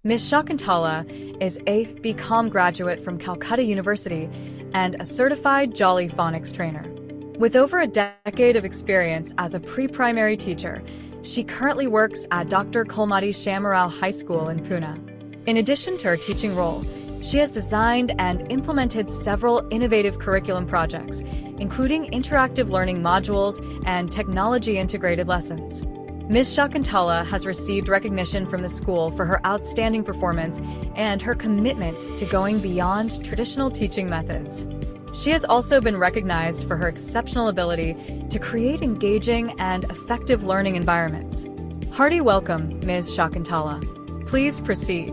Ms. Shakuntala is a BCom graduate from Calcutta University and a certified Jolly Phonics trainer. With over a decade of experience as a pre-primary teacher, she currently works at Dr. Kolmati Shamarao High School in Pune. In addition to her teaching role, she has designed and implemented several innovative curriculum projects, including interactive learning modules and technology-integrated lessons. Ms. Shakuntala has received recognition from the school for her outstanding performance and her commitment to going beyond traditional teaching methods. She has also been recognized for her exceptional ability to create engaging and effective learning environments. Hearty welcome, Ms. Shakuntala. Please proceed.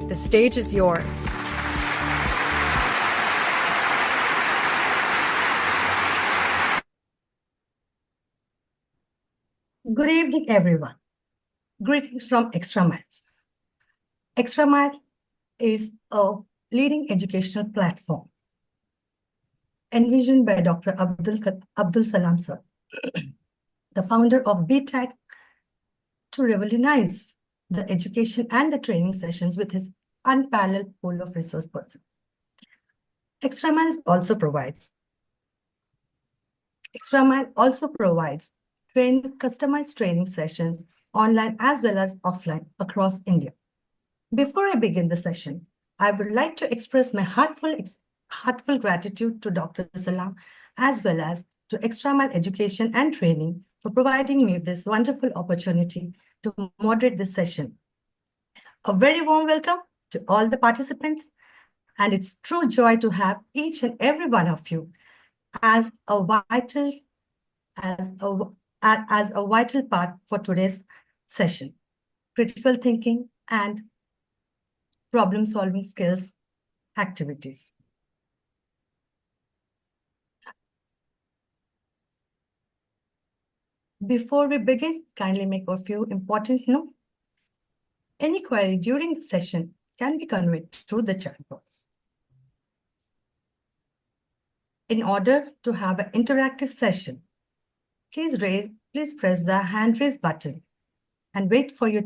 The stage is yours. Good evening, everyone. Greetings from Extra Miles. Extra Mile is a leading educational platform envisioned by Dr. Abdul Salam sir, the founder of BTech, to revolutionize the education and the training sessions with his unparalleled pool of resource persons. Extra Mile also provides customized training sessions online as well as offline across India. Before I begin the session, I would like to express my heartfelt gratitude to Dr. Salam as well as to Extra Mile Education and Training for providing me this wonderful opportunity to moderate this session. A very warm welcome to all the participants, and it's true joy to have each and every one of you as a vital part for today's session. Critical thinking and problem-solving skills activities. Before we begin, kindly make a few important notes. Any query during the session can be conveyed through the chat box. In order to have an interactive session, please press the hand raise button and wait for your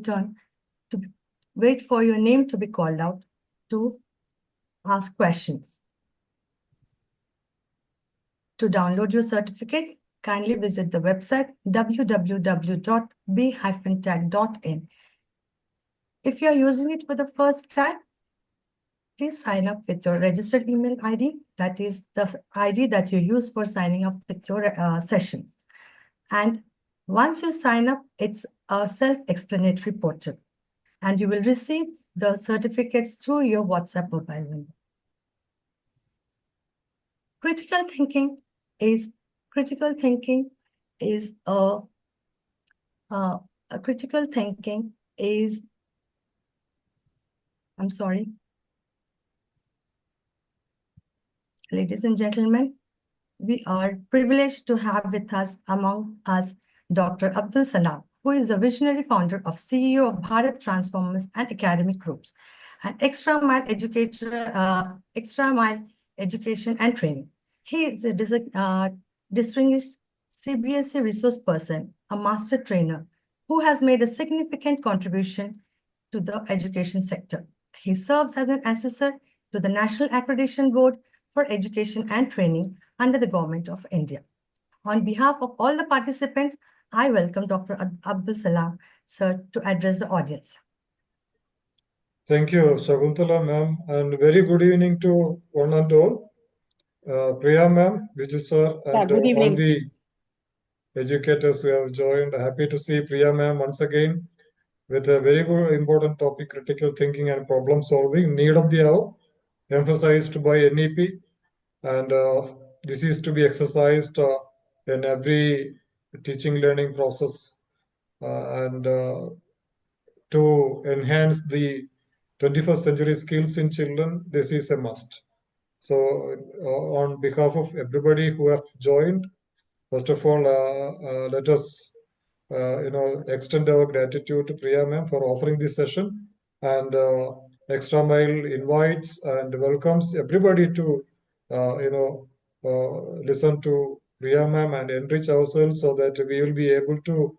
name to be called out to ask questions. To download your certificate, kindly visit the website www.b-tech.in. If you are using it for the first time, please sign up with your registered email ID. That is the ID that you use for signing up with your sessions. And once you sign up, it's a self-explanatory portal, and you will receive the certificates through your WhatsApp mobile number. Critical thinking is I'm sorry. Ladies and gentlemen, we are privileged to have with us among us Dr. Abdul Salam, who is the visionary founder of CEO of Bharat Transformers and Academic Groups, and Extra Mile Education and Training. He is a distinguished CBSE resource person, a master trainer, who has made a significant contribution to the education sector. He serves as an assessor to the National Accreditation Board for Education and Training under the Government of India. On behalf of all the participants, I welcome Dr. Abdul Salam, sir, to address the audience. Thank you, Shakuntala ma'am, and very good evening to one and all. Priya ma'am, Viju sir, and all the educators who have joined. Happy to see Priya ma'am once again with a very good important topic, critical thinking and problem solving, need of the hour, emphasized by NEP. And this is to be exercised in every teaching learning process and to enhance the 21st century skills in children. This is a must. So on behalf of everybody who have joined, first of all, let us extend our gratitude to Priya ma'am for offering this session, and Extra Mile invites and welcomes everybody to listen to Priya ma'am and enrich ourselves so that we will be able to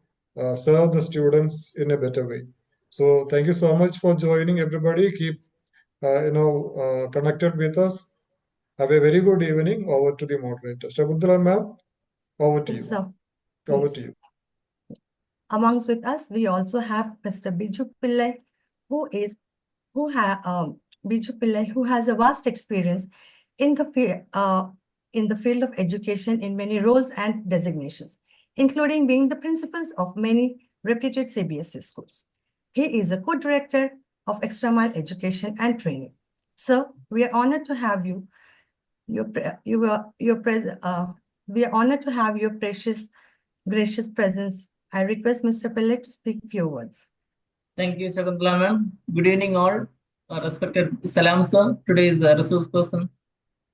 serve the students in a better way. So thank you so much for joining, everybody. Keep connected with us. Have a very good evening. Over to the moderator. Shakuntala ma'am, over to you. Yes, sir. Over to Yes. you. Amongst with us, we also have Mr. Biju Pillai, who has a vast experience in the field of education in many roles and designations, including being the principals of many reputed CBSE schools. He is a co-director of Extra Mile Education and Training. Sir, we are honored to have you. We are honored to have your gracious presence. I request Mr. Pillai to speak a few words. Thank you, Shakuntala ma'am. Good evening, all. Respected Salam sir, today's resource person,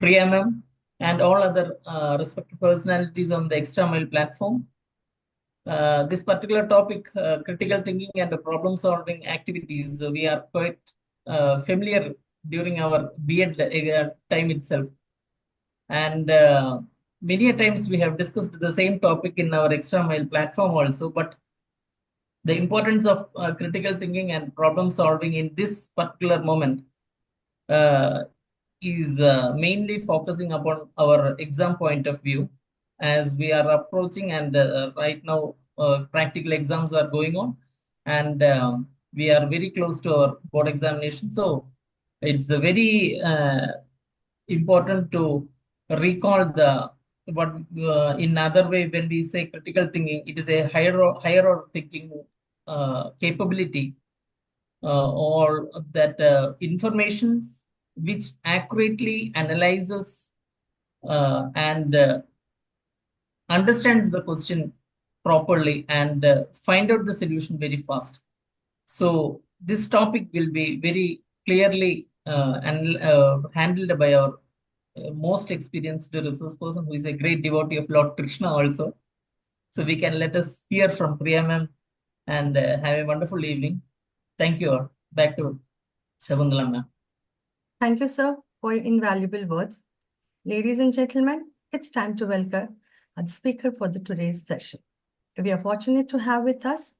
Priya ma'am, and all other respected personalities on the Extra Mile platform. This particular topic, critical thinking and problem solving activities, we are quite familiar during our B.Ed time itself. And many a times we have discussed the same topic in our Extra Mile platform also, but the importance of critical thinking and problem solving in this particular moment is mainly focusing upon our exam point of view as we are approaching, and right now practical exams are going on, and we are very close to our board examination. So it's a very important to recall the what in other way when we say critical thinking, it is a higher order thinking capability or that informations which accurately analyzes and understands the question properly and find out the solution very fast. So this topic will be very clearly handled by our most experienced resource person, who is a great devotee of Lord Krishna also. So we can let us hear from Priya ma'am and have a wonderful evening. Thank you all. Back to Shakuntala ma'am. Thank you, sir, for your invaluable words. Ladies and gentlemen, it's time to welcome the speaker for today's session. We are fortunate to have with us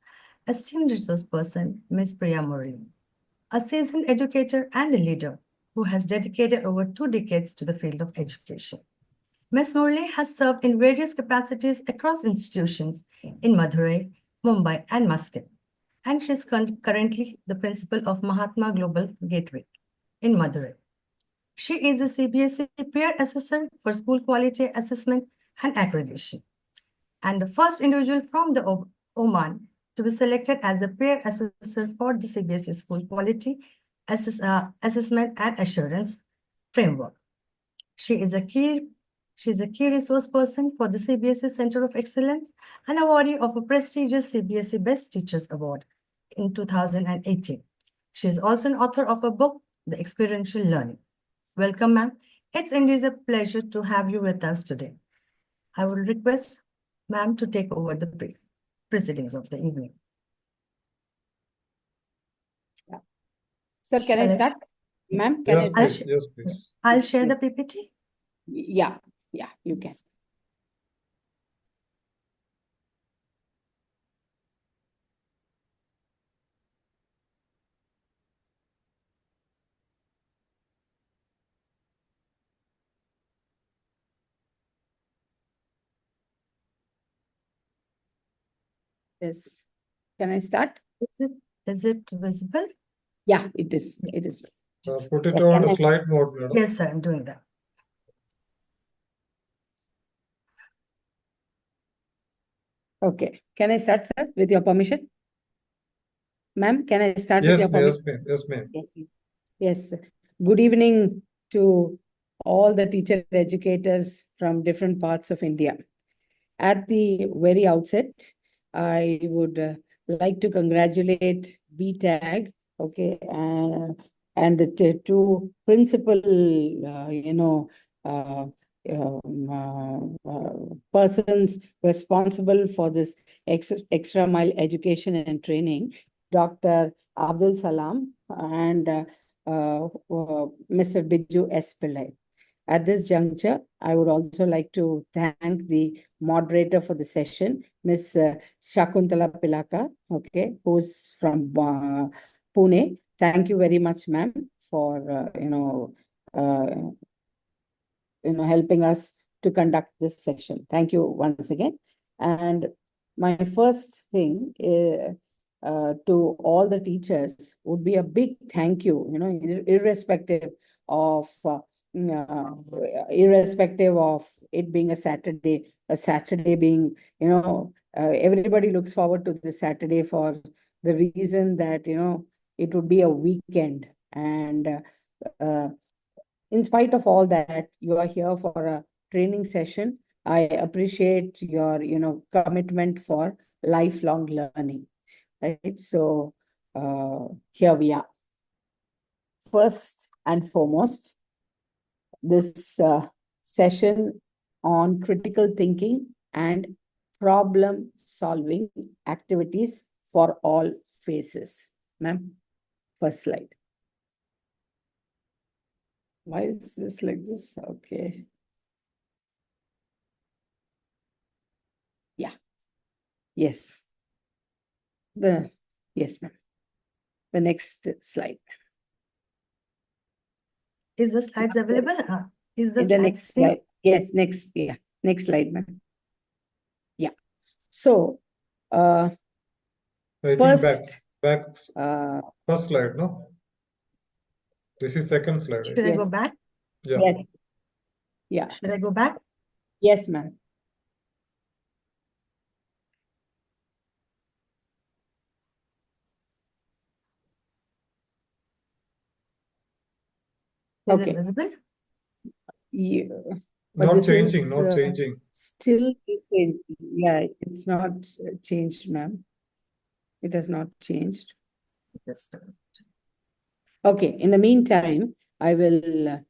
esteemed resource person, Ms. Priya Murali, a seasoned educator and a leader who has dedicated over 2 decades to the field of education. Ms. Murali has served in various capacities across institutions in Madurai, Mumbai, and Muscat, and she is currently the principal of Mahatma Global Gateway in Madurai. She is a CBSE peer assessor for school quality assessment and accreditation, and the first individual from the Oman to be selected as a peer assessor for the CBSE school quality assessment and assurance framework. She is a key resource person for the CBSE Center of Excellence and awardee of a prestigious CBSE Best Teachers Award in 2018. She is also an author of a book, The Experiential Learning. Welcome, ma'am. It's indeed a pleasure to have you with us today. I will request ma'am to take over the proceedings of the evening. Sir, can I start? Ma'am, can I start? Yes, please. I'll share the PPT. Yeah, you can. Yes. Can I start? Is it visible? Yeah, it is. It is. Put it on slide mode, madam. Yes, sir, I'm doing that. Okay. Can I start, sir, with your permission? Ma'am, can I start with your permission? Yes, ma'am. Yes. Good evening to all the teacher educators from different parts of India. At the very outset, I would like to congratulate BTAG, okay, and the two principal, persons responsible for this extra mile education and training, Dr. Abdul Salam and Mr. Biju S. Pillai. At this juncture, I would also like to thank the moderator for the session, Ms. Shakuntala Pilaka, okay, who's from Pune. Thank you very much, ma'am, for helping us to conduct this session. Thank you once again. And my first thing to all the teachers would be a big thank you, irrespective of it being a Saturday being, everybody looks forward to this Saturday for the reason that, it would be a weekend. And in spite of all that, you are here for a training session. I appreciate your, commitment for lifelong learning, right? So here we are. First and foremost, this session on critical thinking and problem solving activities for all phases. Ma'am, first slide. Why is this like this? Okay. Yeah. Yes. Yes, ma'am. The next slide. Is the slides available? Is the In the next slide. Yes, next, yeah. Next slide, ma'am. Yeah. So, I first, think first slide, no? This is second slide. Should I go back? Yeah. Yes. Yeah. Should I go back? Yes, ma'am. Is it visible? Yeah. Not changing. Still, yeah, it's not changed, ma'am. It has not changed. Just Okay. In the meantime, I will,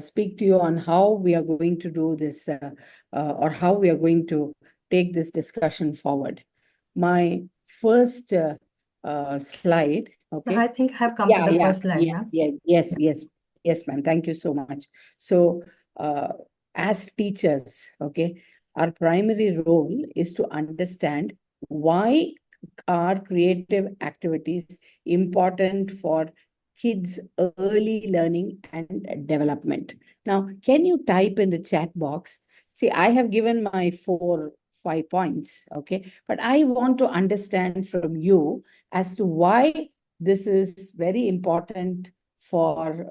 speak to you on how we are going to do this, or how we are going to take this discussion forward. My first slide. Okay. So I think I have come to the first slide now. Yes, ma'am. Thank you so much. So, as teachers, okay, our primary role is to understand why are creative activities important for kids' early learning and development. Now, can you type in the chat box? See, I have given my 5 points, okay, but I want to understand from you as to why this is very important for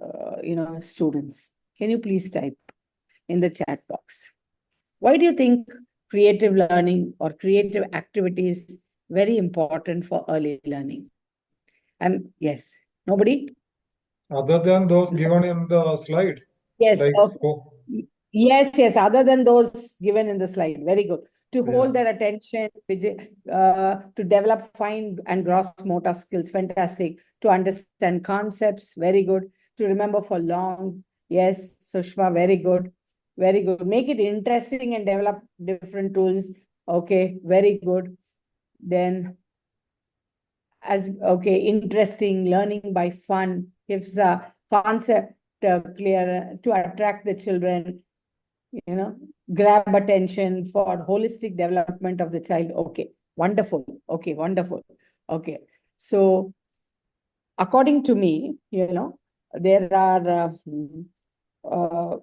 students. Can you please type in the chat box? Why do you think creative learning or creative activities very important for early learning? Yes. Nobody? Other than those given in the slide. Yes. Like, Yes. Other than those given in the slide. Very good. To hold their attention, to develop fine and gross motor skills. Fantastic. To understand concepts. Very good. To remember for long. Yes, Sushma, very good. Very good. Make it interesting and develop different tools. Okay, very good. Then, interesting, learning by fun, gives a concept clear to attract the children, grab attention for holistic development of the child. Okay, wonderful. Okay, wonderful. Okay, so according to me, there are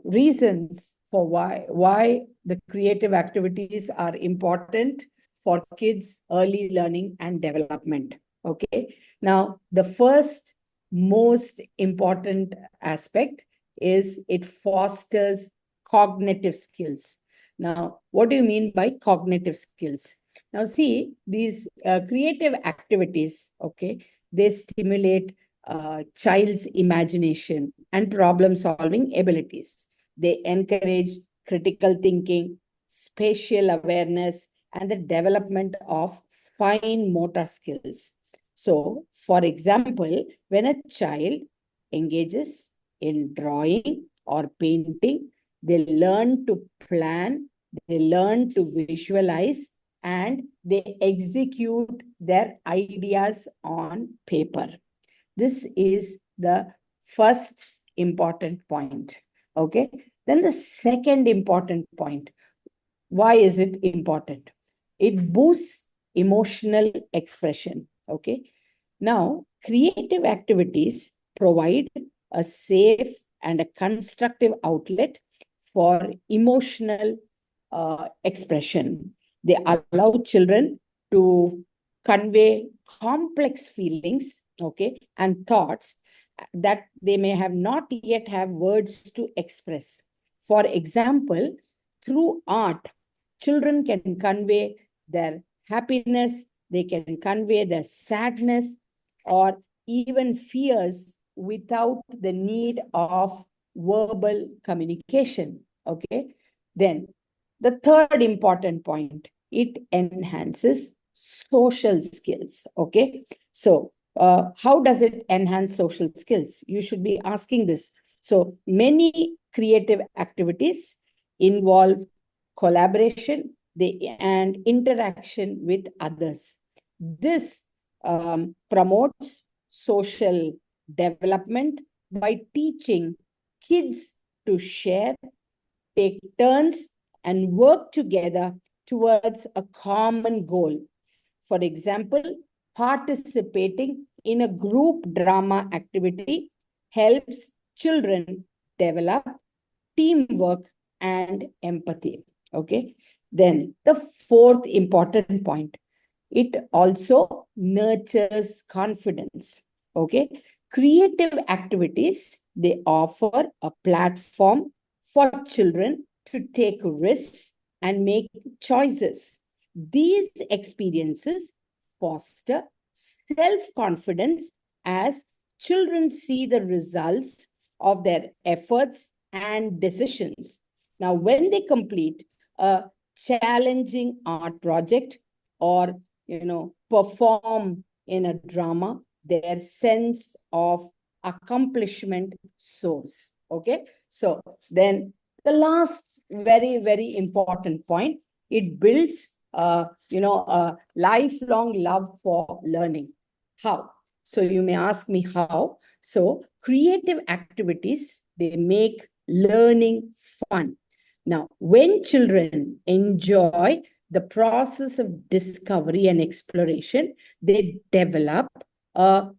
reasons for why the creative activities are important for kids' early learning and development. Okay. Now, the first most important aspect is it fosters cognitive skills. Now, what do you mean by cognitive skills? Now, see, these creative activities, okay, they stimulate child's imagination and problem-solving abilities. They encourage critical thinking, spatial awareness, and the development of fine motor skills. So, for example, when a child engages in drawing or painting, they learn to plan, they learn to visualize, and they execute their ideas on paper. This is the first important point. Okay. Then the second important point. Why is it important? It boosts emotional expression. Okay. Now, creative activities provide a safe and a constructive outlet for emotional expression. They allow children to convey complex feelings, okay, and thoughts that they may have not yet have words to express. For example, through art, children can convey their happiness, they can convey their sadness, or even fears without the need of verbal communication. Okay. Then the third important point, it enhances social skills. Okay. So, how does it enhance social skills? You should be asking this. So, many creative activities involve collaboration and interaction with others. This promotes social development by teaching kids to share, take turns, and work together towards a common goal. For example, participating in a group drama activity helps children develop teamwork and empathy. Okay. Then the fourth important point, it also nurtures confidence. Okay. Creative activities, they offer a platform for children to take risks and make choices. These experiences foster self-confidence as children see the results of their efforts and decisions. Now, when they complete a challenging art project or perform in a drama, their sense of accomplishment soars. Okay. So then the last very, very important point, it builds a lifelong love for learning. How? So you may ask me how. So creative activities, they make learning fun. Now, when children enjoy the process of discovery and exploration, they develop a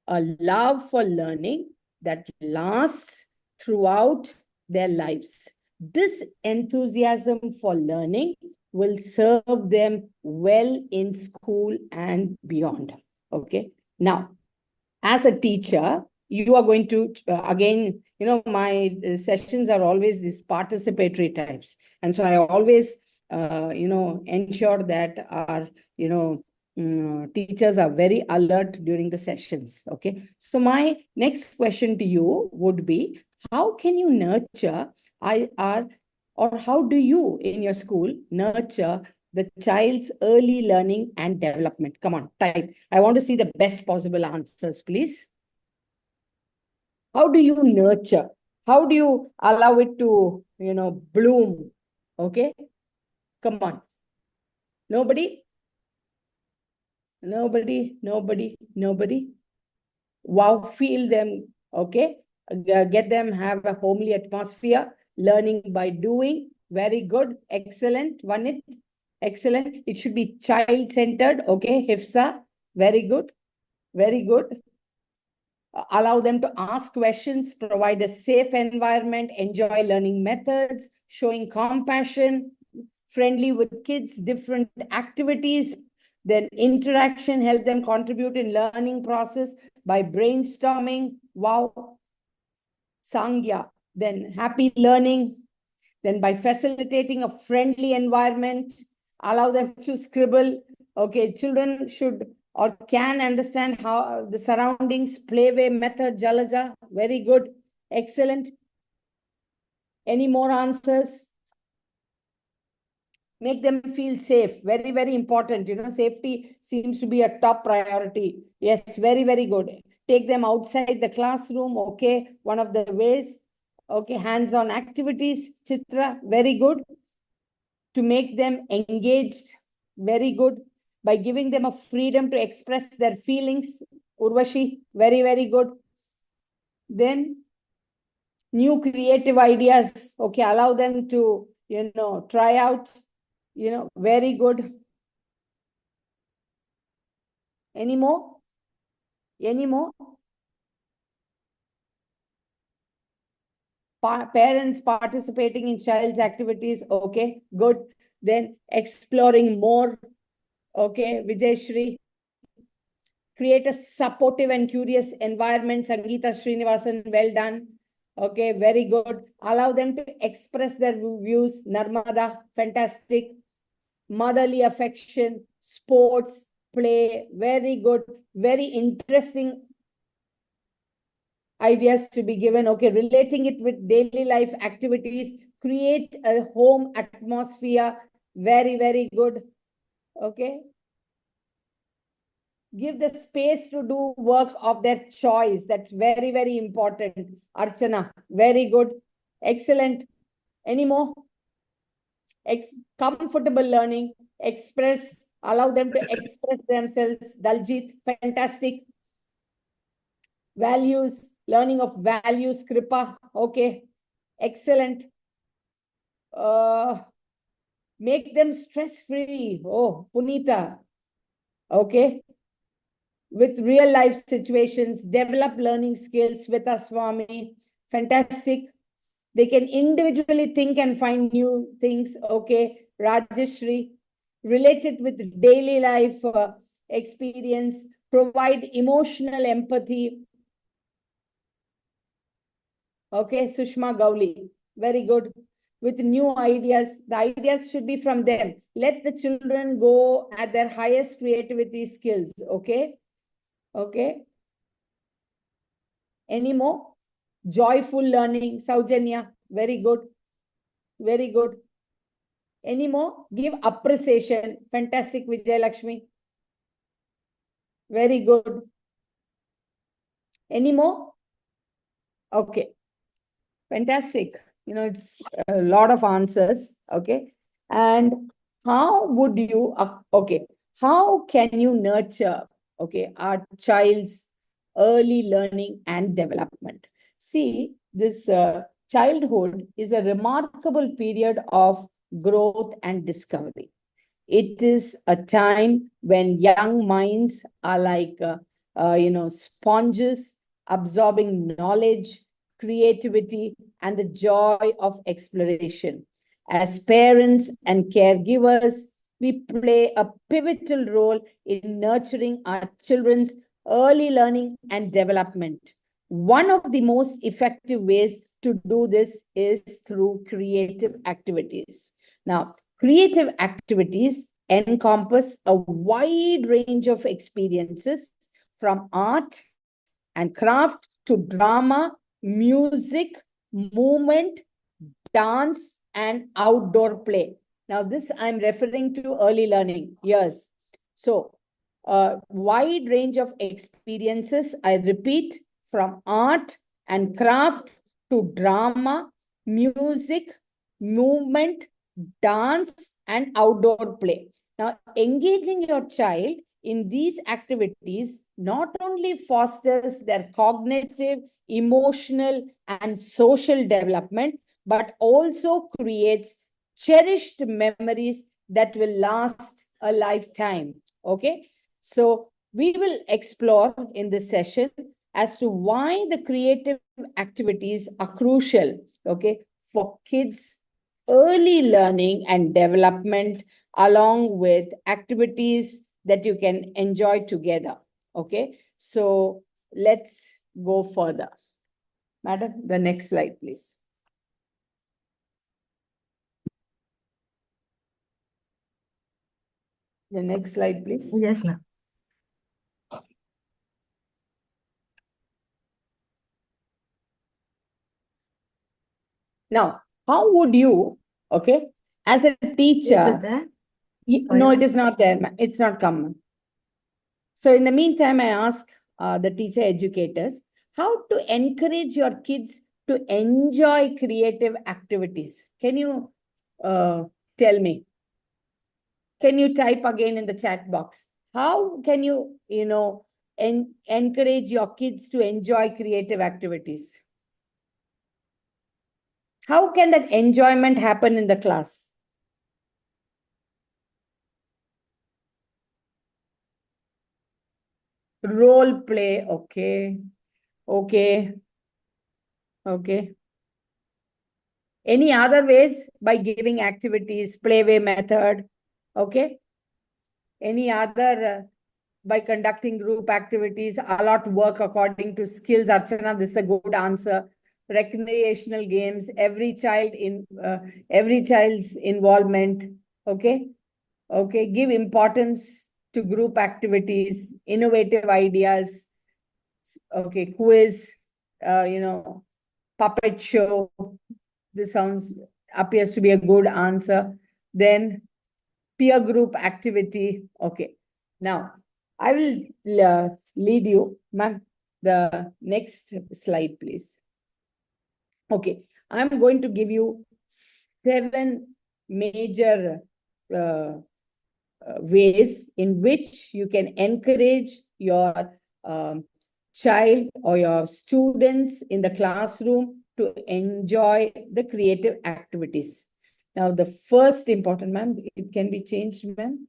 love for learning that lasts throughout their lives. This enthusiasm for learning will serve them well in school and beyond. Okay. Now, as a teacher, you are going to, again, my sessions are always these participatory types. And so I always, ensure that our, teachers are very alert during the sessions. Okay. So my next question to you would be, how can you nurture or how do you in your school nurture the child's early learning and development? Come on, type. I want to see the best possible answers, please. How do you nurture? How do you allow it to, bloom? Okay. Come on. Nobody? Nobody. Wow, feel them. Okay. Get them, have a homely atmosphere. Learning by doing. Very good. Excellent. Vanit. Excellent. It should be child-centered. Okay. Hifsa. Very good. Very good. Allow them to ask questions, provide a safe environment, enjoy learning methods, showing compassion, friendly with kids, different activities, then interaction, help them contribute in learning process by brainstorming. Wow. Sangya. Then happy learning. Then by facilitating a friendly environment, allow them to scribble. Okay, children should or can understand how the surroundings, playway method, Jalaja. Very good. Excellent. Any more answers? Make them feel safe. Very, very important. Safety seems to be a top priority. Yes, very, very good. Take them outside the classroom. Okay, one of the ways. Okay, hands-on activities, Chitra, very good. To make them engaged, very good. By giving them a freedom to express their feelings, Urvashi, very, very good. Then new creative ideas. Okay, allow them to, try out, very good. Any more? Any more? Parents participating in child's activities. Okay, good. Then exploring more. Okay, Vijay. Create a supportive and curious environment. Sangeeta Srinivasan, well done. Okay, very good. Allow them to express their views. Narmada, fantastic. Motherly affection, sports, play, very good. Very interesting ideas to be given. Okay, relating it with daily life activities. Create a home atmosphere. Very, very good. Okay. Give the space to do work of their choice. That's very, very important. Archana, very good. Excellent. Any more? Comfortable learning. Express. Allow them to express themselves. Daljit, fantastic. Values. Learning of values. Kripa, okay. Excellent. Make them stress-free. Oh, Punita. Okay. With real life situations, develop learning skills with Swami. Fantastic. They can individually think and find new things. Okay, Rajeshri. Related with daily life experience, provide emotional empathy. Okay, Sushma Gauli. Very good. With new ideas, the ideas should be from them. Let the children go at their highest creativity skills. Okay. Okay. Any more? Joyful learning, Saujanya, very good. Very good. Any more? Give appreciation. Fantastic, Vijay Lakshmi. Very good. Any more? Okay. Fantastic. It's a lot of answers. Okay. And how would you, okay, how can you nurture, okay, our child's early learning and development? See, this childhood is a remarkable period of growth and discovery. It is a time when young minds are like, sponges, absorbing knowledge, creativity, and the joy of exploration. As parents and caregivers, we play a pivotal role in nurturing our children's early learning and development. One of the most effective ways to do this is through creative activities. Now, creative activities encompass a wide range of experiences from art and craft to drama, music, movement, dance, and outdoor play. Now, this I'm referring to early learning. Yes. So, a wide range of experiences, I repeat, from art and craft to drama, music, movement, dance, and outdoor play. Now, engaging your child in these activities not only fosters their cognitive, emotional, and social development, but also creates cherished memories that will last a lifetime. Okay, so we will explore in this session as to why the creative activities are crucial, okay, for kids' early learning and development, along with activities that you can enjoy together. Okay, so let's go further. Madam, the next slide, please. The next slide, please. Yes, ma'am. Now, how would you, okay, as a teacher... Is it there? No, it is not there. It's not come. So in the meantime, I ask the teacher educators how to encourage your kids to enjoy creative activities. Can you tell me? Can you type again in the chat box? How can you, encourage your kids to enjoy creative activities? How can that enjoyment happen in the class? Role play, okay. Okay. Okay. Any other ways? By giving activities, playway method, okay? Any other, by conducting group activities, allot work according to skills. Archana, this is a good answer. Recreational games, every child's involvement, okay? Okay, give importance to group activities, innovative ideas, okay, quiz, puppet show. This appears to be a good answer. Then peer group activity. Okay. Now, I will lead you, ma'am, the next slide, please. Okay. I'm going to give you 7 major ways in which you can encourage your child or your students in the classroom to enjoy the creative activities. Now, the first important, ma'am, it can be changed, ma'am.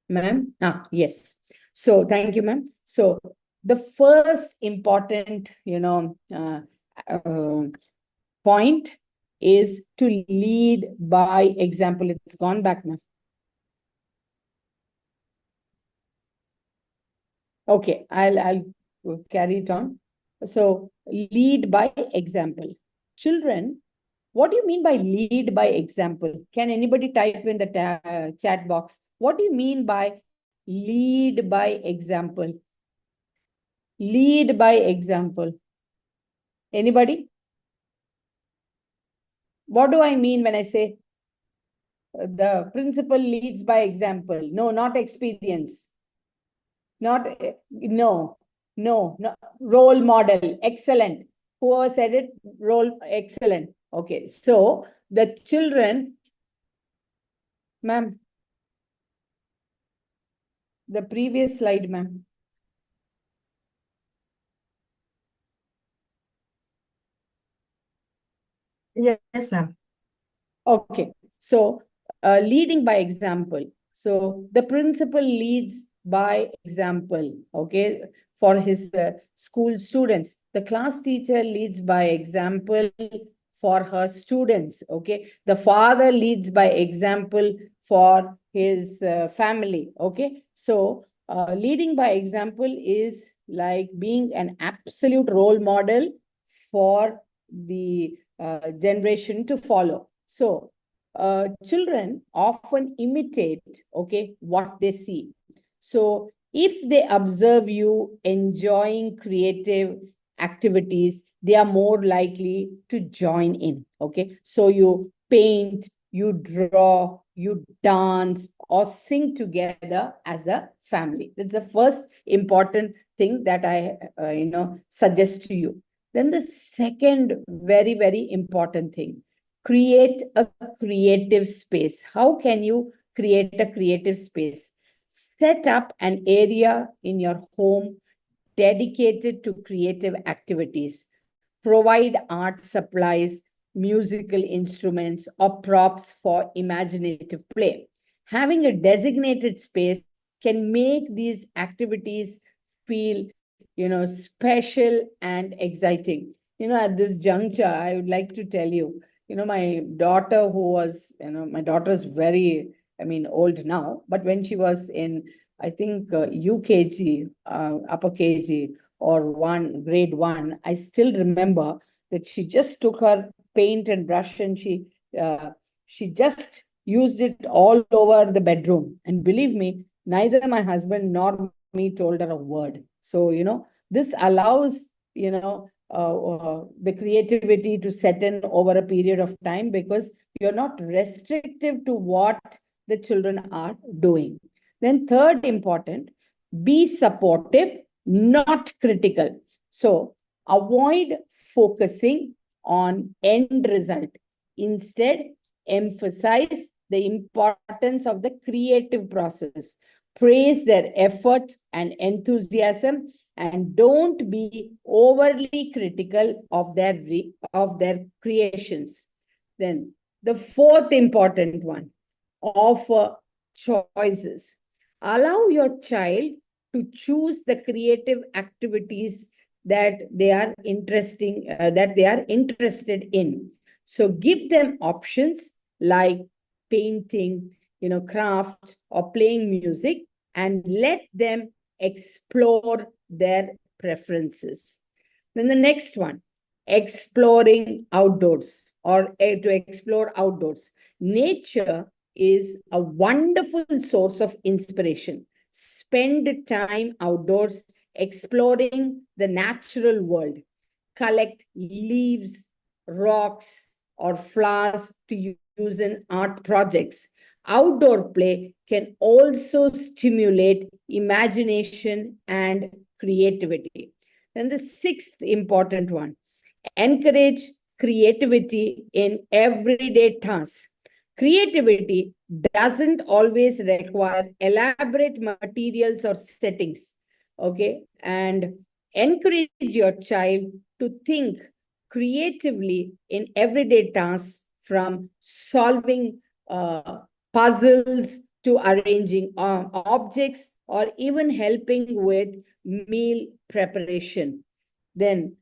Ma'am? Yes. So, thank you, ma'am. So, the first important, point is to lead by example. It's gone back, ma'am. Okay, I'll carry it on. So, lead by example. Children, what do you mean by lead by example? Can anybody type in the chat box? What do you mean by lead by example? Lead by example. Anybody? What do I mean when I say the principal leads by example? No, not experience. Not, no. Role model. Excellent. Whoever said it, role, excellent. Okay, so the children, ma'am, the previous slide, ma'am. Yes, ma'am. Okay, so leading by example. So the principal leads by example, okay, for his school students. The class teacher leads by example for her students, okay. The father leads by example for his family, okay. So leading by example is like being an absolute role model for the generation to follow. So children often imitate, okay, what they see. So if they observe you enjoying creative activities, they are more likely to join in, okay. So you paint, you draw, you dance, or sing together as a family. That's the first important thing that I, suggest to you. Then the second very, very important thing, create a creative space. How can you create a creative space? Set up an area in your home dedicated to creative activities. Provide art supplies, musical instruments, or props for imaginative play. Having a designated space can make these activities feel, special and exciting. At this juncture, I would like to tell you, my daughter who was, my daughter's very, old now, but when she was in, I think, UKG, upper KG, or grade 1, I still remember that she just took her paint and brush and she just used it all over the bedroom. And believe me, neither my husband nor me told her a word. So, this allows, the creativity to set in over a period of time, because you're not restrictive to what the children are doing. Then third important, be supportive, not critical. So avoid focusing on end result. Instead, emphasize the importance of the creative process. Praise their effort and enthusiasm, and don't be overly critical of their creations. Then the fourth important one, offer choices. Allow your child to choose the creative activities that they are interested in. So give them options like painting, craft, or playing music, and let them explore their preferences. Then the next one, exploring outdoors, or to explore outdoors. Nature is a wonderful source of inspiration. Spend time outdoors exploring the natural world. Collect leaves, rocks, or flowers to use in art projects. Outdoor play can also stimulate imagination and creativity. Then the sixth important one, encourage creativity in everyday tasks. Creativity doesn't always require elaborate materials or settings. Okay. And encourage your child to think creatively in everyday tasks, from solving puzzles to arranging objects, or even helping with meal preparation. Then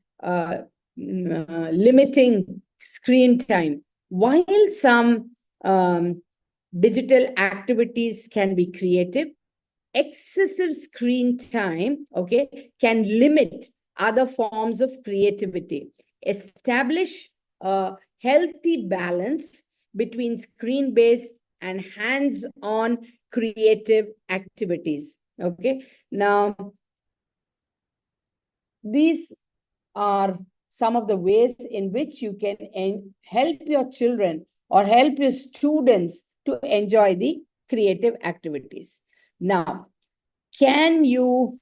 limiting screen time. While some digital activities can be creative, excessive screen time, okay, can limit other forms of creativity. Establish a healthy balance between screen-based and hands-on creative activities. Okay. Now, these are some of the ways in which you can help your children or help your students to enjoy the creative activities. Now, can you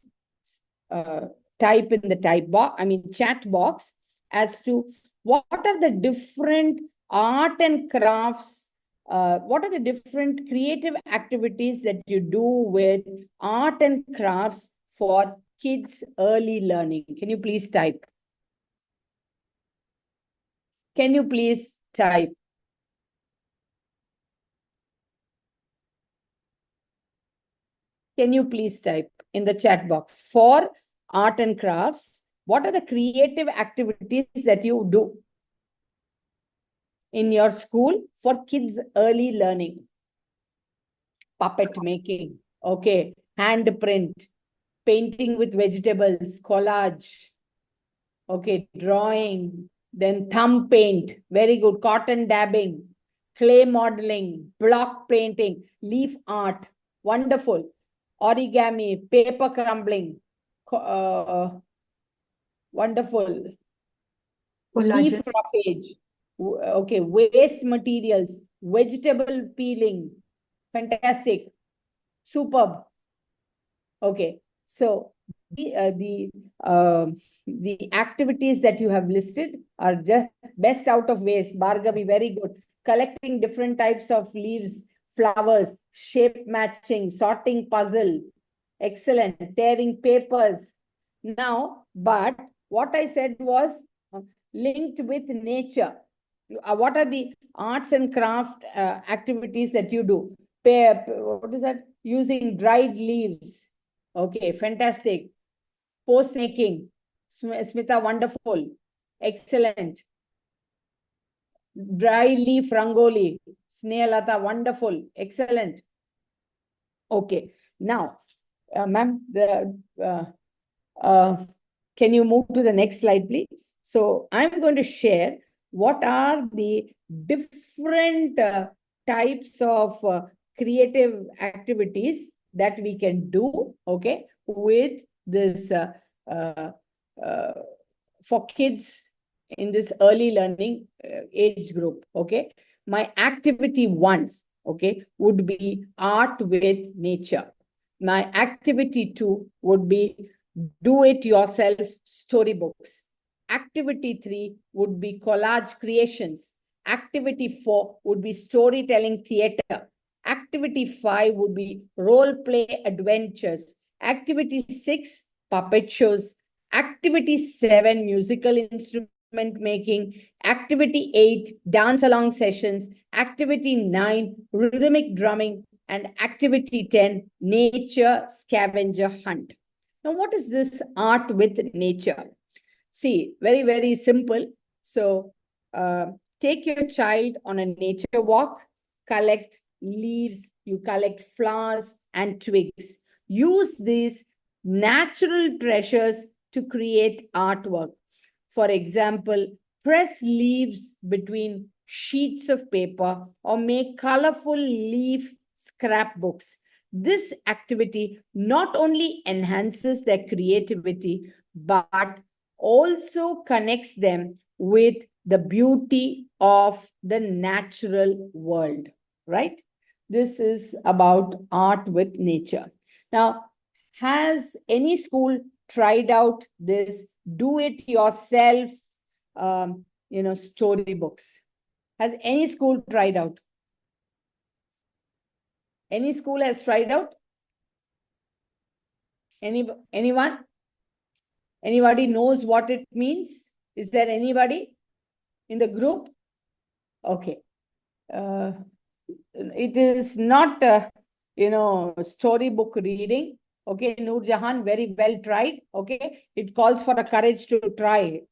type in the chat box as to what are the different art and crafts, what are the different creative activities that you do with art and crafts for kids' early learning? Can you please type? Can you please type? Can you please type in the chat box for art and crafts? What are the creative activities that you do in your school for kids' early learning? Puppet making, okay, handprint, painting with vegetables, collage, okay, drawing, then thumb paint, very good, cotton dabbing, clay modeling, block painting, leaf art, wonderful, origami, paper crumbling, wonderful, Collages. leaf roughage, okay, waste materials, vegetable peeling, fantastic, superb. Okay, so the activities that you have listed are just best out of waste. Bhargavi, very good. Collecting different types of leaves, flowers, shape matching, sorting puzzle, excellent. Tearing papers. Now, but what I said was linked with nature. What are the arts and craft activities that you do? What is that? Using dried leaves. Okay, fantastic. Post making. Smita, wonderful. Excellent. Dry leaf rangoli. Snehalata, wonderful. Excellent. Okay. Now, ma'am, can you move to the next slide, please? So I'm going to share what are the different types of creative activities that we can do, okay, with this for kids in this early learning age group, okay. My activity 1, okay, would be art with nature. My activity 2 would be do-it-yourself storybooks. Activity 3 would be collage creations. Activity 4 would be storytelling theater. Activity 5 would be role play adventures. Activity 6 puppet shows. Activity 7, musical instrument making. Activity 8, dance along sessions. Activity 9, rhythmic drumming. And activity 10, nature scavenger hunt. Now, what is this art with nature? See, very, very simple. So, take your child on a nature walk, collect leaves, you collect flowers and twigs. Use these natural treasures to create artwork. For example, press leaves between sheets of paper or make colorful leaf scrapbooks. This activity not only enhances their creativity, but also connects them with the beauty of the natural world, right? This is about art with nature. Now, has any school tried out this do-it-yourself, storybooks? Has any school tried out? Any school has tried out? Anyone? Anybody knows what it means? Is there anybody in the group? Okay. It is not, storybook reading. Okay, Noor Jahan, very well tried. Okay, it calls for a courage to try,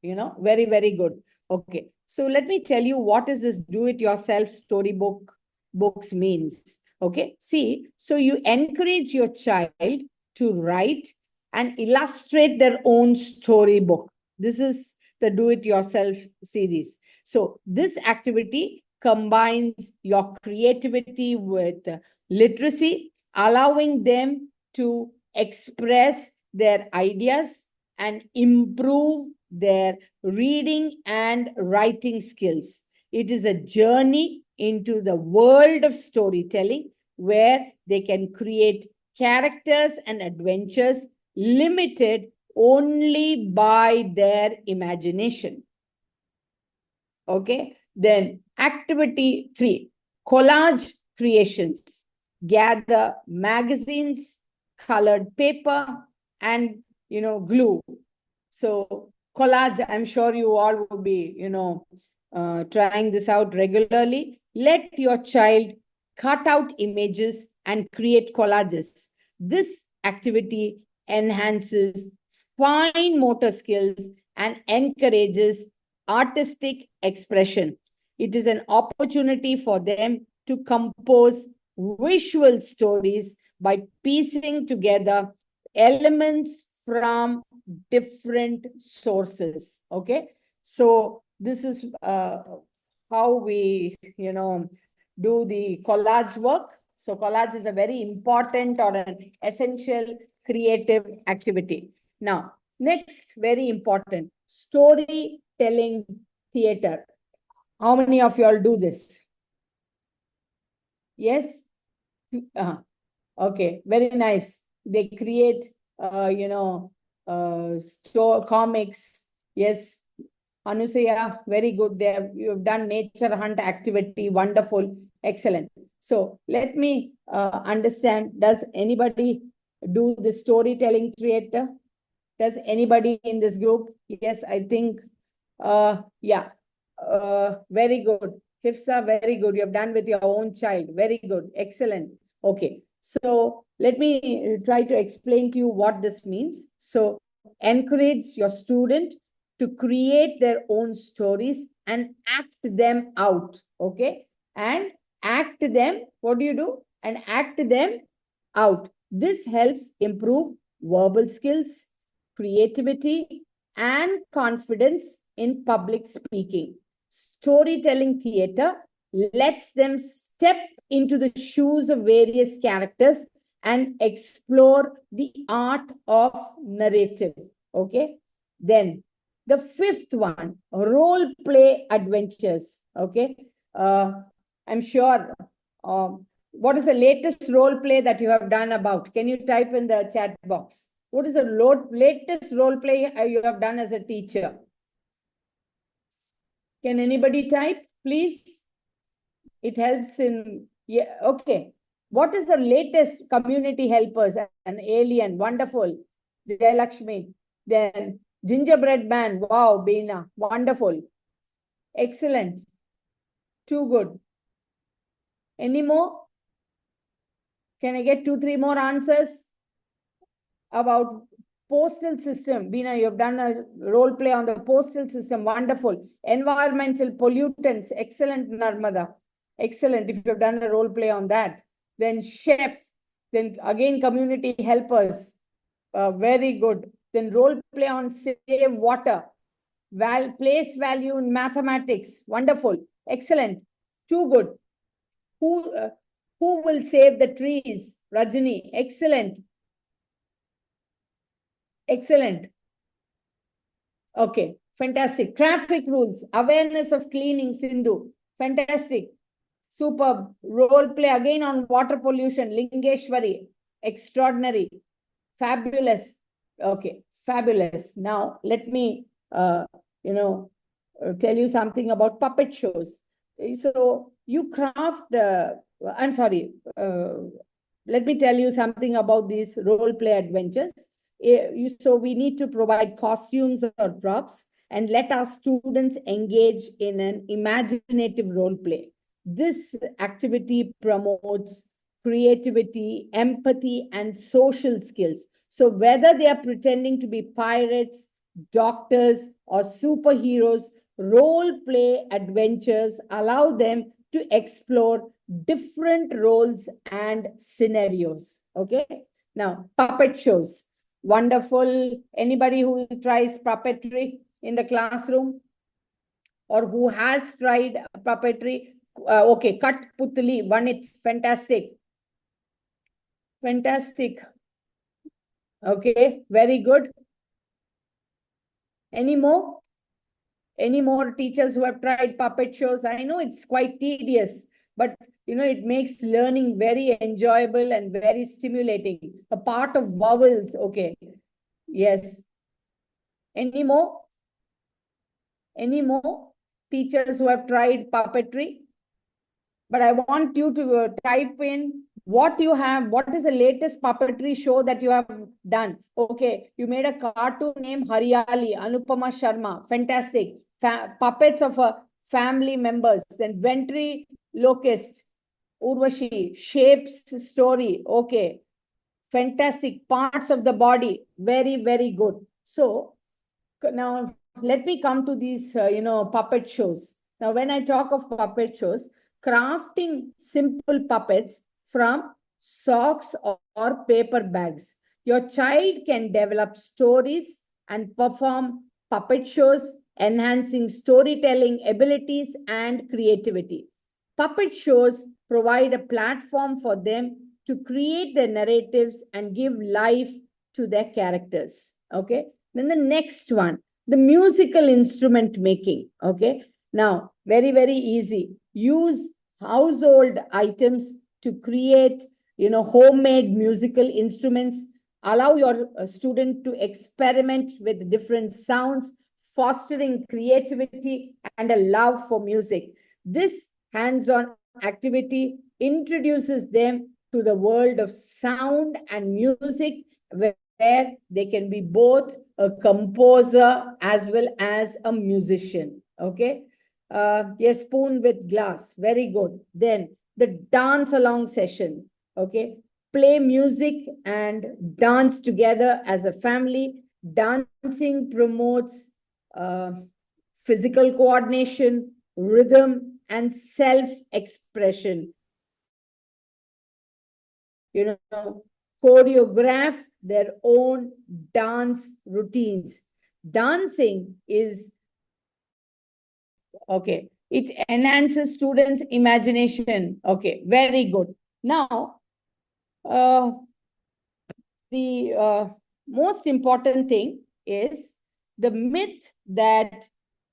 very, very good. Okay, so let me tell you what is this do-it-yourself storybook books means. Okay, see, so you encourage your child to write and illustrate their own storybook. This is the do-it-yourself series. So this activity combines your creativity with literacy, allowing them to express their ideas and improve their reading and writing skills. It is a journey into the world of storytelling where they can create characters and adventures limited only by their imagination. Okay, then activity 3, collage creations. Gather magazines, colored paper, and glue. So collage, I'm sure you all will be trying this out regularly. Let your child cut out images and create collages. This activity enhances fine motor skills and encourages artistic expression. It is an opportunity for them to compose visual stories by piecing together elements from different sources. Okay, so this is how we do the collage work. So collage is a very important or an essential creative activity. Now, next, very important, storytelling theater. How many of you all do this? Yes? Okay, very nice. They create, comics. Yes, Anusaya, very good there. You've done nature hunt activity. Wonderful. Excellent. So let me understand, does anybody do the storytelling theater? Does anybody in this group? Yes, I think, yeah, very good. Hifsa, very good. You have done with your own child. Very good. Excellent. Okay. So let me try to explain to you what this means. So encourage your student to create their own stories and act them out. Okay. And act them. What do you do? And act them out. This helps improve verbal skills, creativity, and confidence in public speaking. Storytelling theater lets them step into the shoes of various characters and explore the art of narrative. Okay. Then the 5th one, role play adventures. Okay. I'm sure. What is the latest role play that you have done about? Can you type in the chat box? What is the latest role play you have done as a teacher? Can anybody type, please? It helps in, yeah, okay. What is the latest community helpers? An alien, wonderful. Jayalakshmi. Then gingerbread man. Wow, Beena. Wonderful. Excellent. Too good. Any more? Can I get 2, 3 more answers about postal system? Beena, you've done a role play on the postal system. Wonderful. Environmental pollutants. Excellent, Narmada. Excellent. If you've done a role play on that. Then chef. Then again, community helpers. Very good. Then role play on save water. Place value in mathematics. Wonderful. Excellent. Too good. Who will save the trees? Rajini. Excellent. Excellent. Okay. Fantastic. Traffic rules. Awareness of cleaning. Sindhu. Fantastic. Superb. Role play again on water pollution. Lingeshwari. Extraordinary. Fabulous. Okay. Fabulous. Now, let me, tell you something about puppet shows. So, you craft, I'm sorry, let me tell you something about these role play adventures. So, we need to provide costumes or props and let our students engage in an imaginative role play. This activity promotes creativity, empathy, and social skills. So whether they are pretending to be pirates, doctors, or superheroes, role play adventures allow them to explore different roles and scenarios. Okay. Now, puppet shows. Wonderful. Anybody who tries puppetry in the classroom or who has tried puppetry? Okay, cut putli, Vanit. Fantastic. Fantastic. Okay, very good. Any more? Any more teachers who have tried puppet shows? I know it's quite tedious, but it makes learning very enjoyable and very stimulating. A part of vowels. Okay. Yes. Any more? Any more teachers who have tried puppetry? But I want you to type in what you have, what is the latest puppetry show that you have done? Okay, you made a cartoon named Haryali, Anupama Sharma. Fantastic. Puppets of family members. Then ventriloquist, Urvashi, shapes story. Okay, fantastic. Parts of the body. Very, very good. So now let me come to these, puppet shows. Now, when I talk of puppet shows, crafting simple puppets from socks or paper bags. Your child can develop stories and perform puppet shows, enhancing storytelling abilities and creativity. Puppet shows provide a platform for them to create their narratives and give life to their characters. Okay. Then the next one, the musical instrument making. Okay. Now, very, very easy. Use household items to create, homemade musical instruments. Allow your student to experiment with different sounds, fostering creativity and a love for music. This hands-on activity introduces them to the world of sound and music, where they can be both a composer as well as a musician. Okay. Yes, spoon with glass. Very good. Then the dance along session. Okay. Play music and dance together as a family. Dancing promotes physical coordination, rhythm, and self-expression. Choreograph their own dance routines. Dancing is, okay, it enhances students' imagination. Okay, very good. Now, the most important thing is the myth that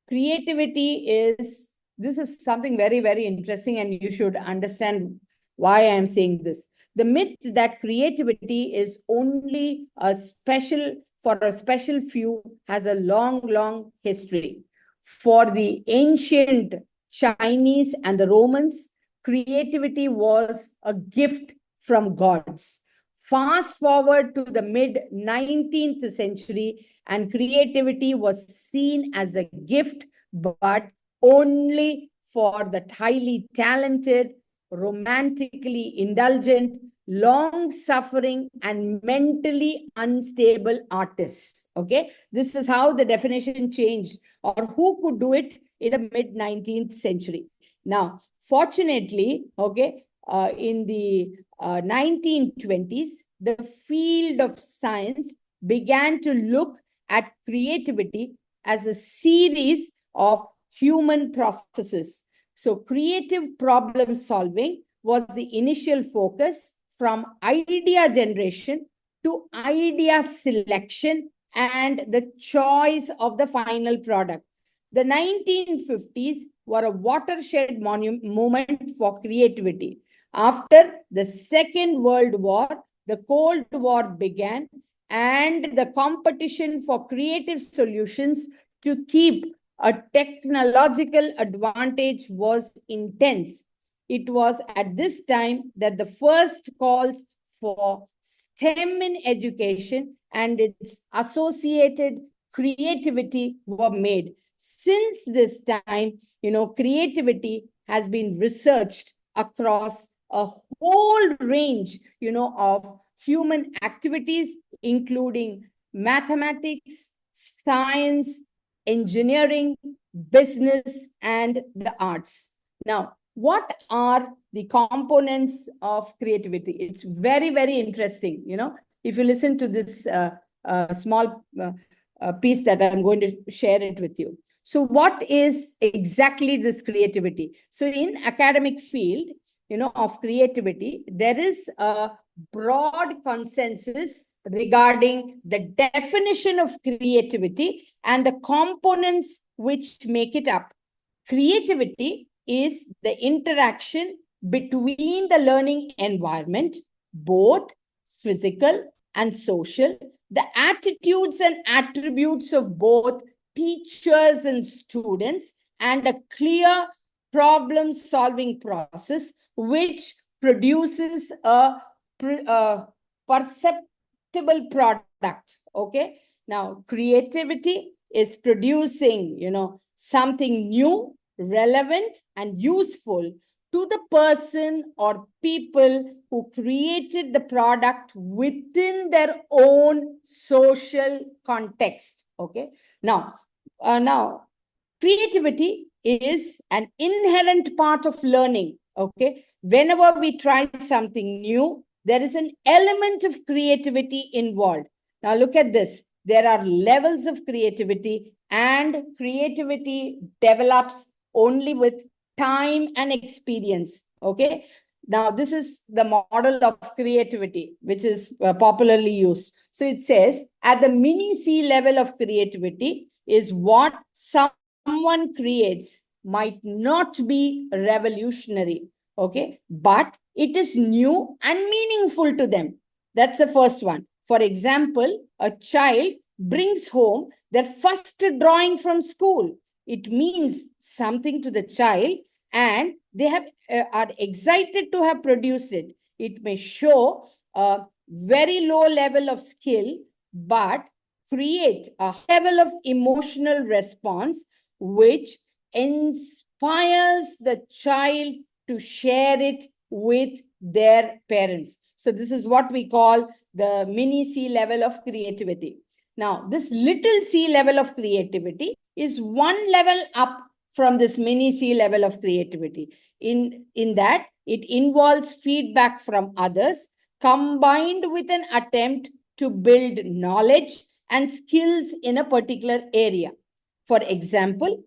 creativity is, this is something very, very interesting, and you should understand why I am saying this. The myth that creativity is only for a special few has a long, long history. For the ancient Chinese and the Romans, creativity was a gift from gods. Fast forward to the mid-19th century, and creativity was seen as a gift, but only for the highly talented, romantically indulgent, long-suffering, and mentally unstable artists. Okay, this is how the definition changed, or who could do it in the mid-19th century. Now, fortunately, okay, in the 1920s, the field of science began to look at creativity as a series of human processes. So creative problem solving was the initial focus, from idea generation to idea selection and the choice of the final product. The 1950s were a watershed moment for creativity. After the Second World War, the Cold War began, and the competition for creative solutions to keep a technological advantage was intense. It was at this time that the first calls for STEM in education and its associated creativity were made. Since this time, creativity has been researched across a whole range, of human activities, including mathematics, science, engineering, business, and the arts. Now, what are the components of creativity? It's very, very interesting. If you listen to this small piece that I'm going to share it with you. So what is exactly this creativity? So in academic field, of creativity, there is a broad consensus regarding the definition of creativity and the components which make it up. Creativity is the interaction between the learning environment, both physical and social, the attitudes and attributes of both teachers and students, and a clear problem-solving process which produces a perceptible product. Okay. Now, creativity is producing, something new, relevant, and useful to the person or people who created the product within their own social context. Okay. Now, creativity is an inherent part of learning. Okay. Whenever we try something new, there is an element of creativity involved. Now, look at this. There are levels of creativity, and creativity develops only with time and experience. Okay. Now, this is the model of creativity, which is popularly used. So it says at the mini C level of creativity is what someone creates might not be revolutionary, okay, but it is new and meaningful to them. That's the first one. For example, a child brings home their first drawing from school. It means something to the child, and they are excited to have produced it. It may show a very low level of skill, but create a level of emotional response which inspires the child to share it with their parents. So this is what we call the mini C level of creativity. Now, this little C level of creativity is one level up from this mini C level of creativity. In that, it involves feedback from others combined with an attempt to build knowledge and skills in a particular area. For example,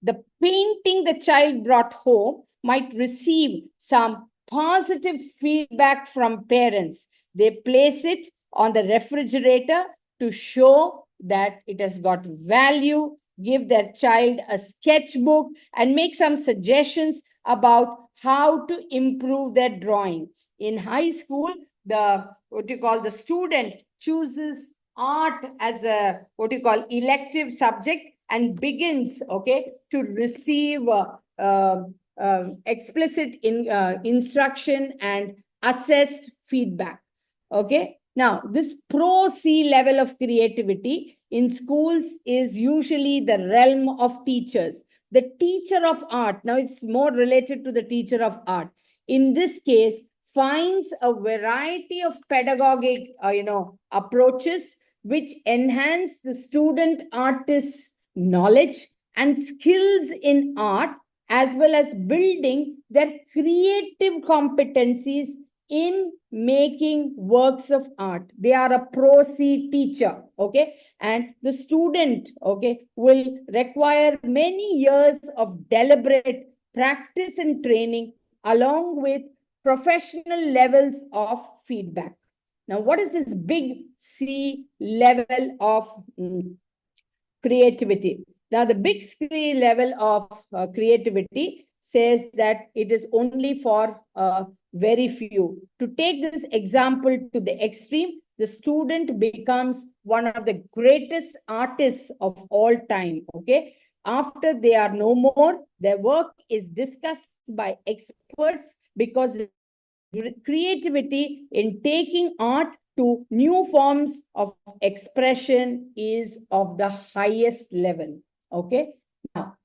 the painting the child brought home might receive some positive feedback from parents. They place it on the refrigerator to show that it has got value, give their child a sketchbook, and make some suggestions about how to improve their drawing. In high school, the student chooses art as a elective subject and begins, okay, to receive explicit instruction and assessed feedback. Okay. Now, this pro C level of creativity in schools is usually the realm of teachers. The teacher of art, now it's more related to the teacher of art. In this case, finds a variety of pedagogic, approaches which enhance the student artist's knowledge and skills in art, as well as building their creative competencies in making works of art. They are a pro C teacher, okay? And the student, okay, will require many years of deliberate practice and training along with professional levels of feedback. Now, what is this big C level of creativity? Now, the big C level of creativity says that it is only for very few. To take this example to the extreme, the student becomes one of the greatest artists of all time, okay? After they are no more, their work is discussed by experts because creativity in taking art to new forms of expression is of the highest level, okay? Now,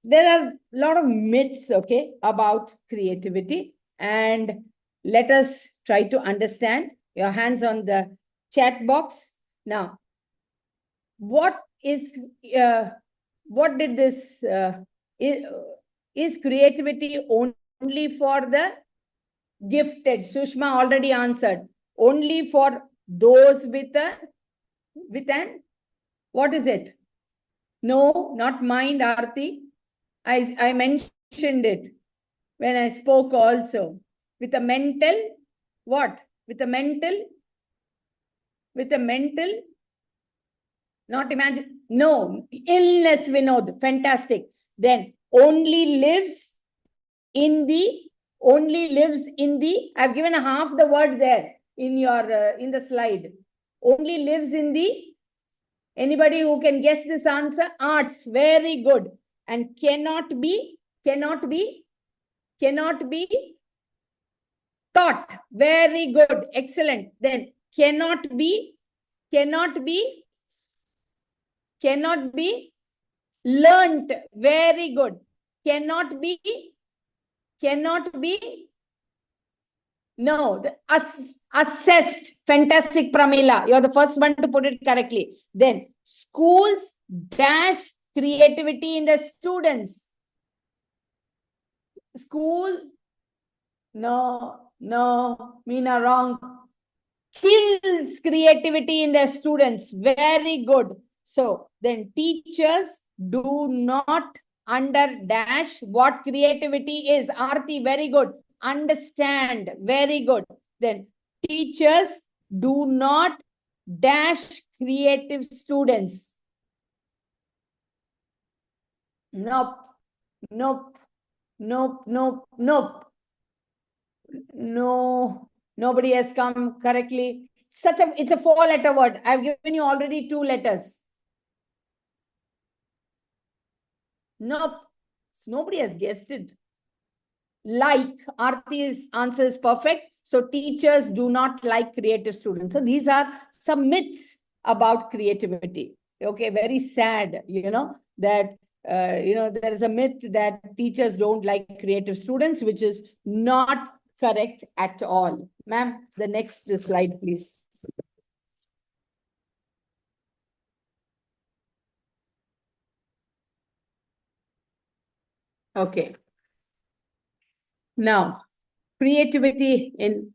there are a lot of myths, okay, about creativity, and let us try to understand. Your hands on the chat box. Now, what did this, is creativity only for the gifted? Sushma already answered. Only for those with an, what is it? No, not mind, Aarti. I mentioned it when I spoke also. With a mental, what? With a mental, not imagine. No, illness, Vinod. Fantastic. Then only lives in the, I've given a half the word there in your, in the slide. Only lives in the, anybody who can guess this answer? Arts. Very good. And cannot be taught. Very good. Excellent. Then cannot be learnt. Very good. Cannot be no, assessed. Fantastic, Pramila. You're the first one to put it correctly. Then schools dash creativity in the students. School, no, Meena, wrong. Kills creativity in the students. Very good. So then teachers do not under dash what creativity is. Aarti, very good. Understand. Very good. Then teachers do not dash creative students. Nope. No, nobody has come correctly. It's a 4-letter word. I've given you already 2 letters. Nope. Nobody has guessed it. Like, Aarti's answer is perfect. So teachers do not like creative students. So these are some myths about creativity. Okay, very sad, that there is a myth that teachers don't like creative students, which is not correct at all. Ma'am, the next slide, please. Okay. Now, creativity in,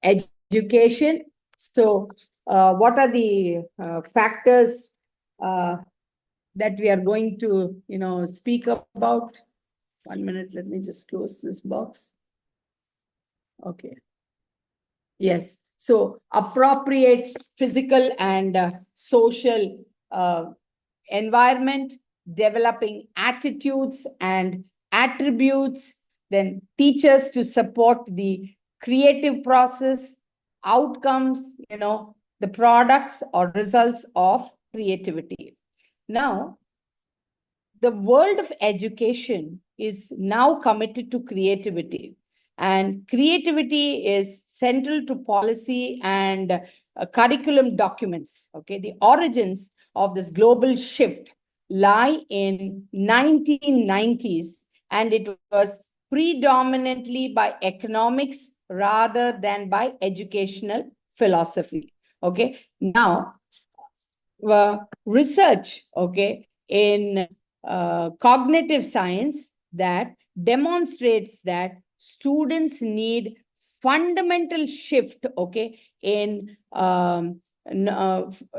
education. So, what are the factors that we are going to, speak about? 1 minute, let me just close this box. Okay. Yes. So, appropriate physical and social environment, developing attitudes and attributes, then teachers to support the creative process, outcomes, the products or results of creativity. Now, the world of education is now committed to creativity, and creativity is central to policy and curriculum documents. Okay, the origins of this global shift lie in 1990s, and it was predominantly by economics rather than by educational philosophy. Okay, now research, okay, in cognitive science that demonstrates that students need fundamental shift, okay, in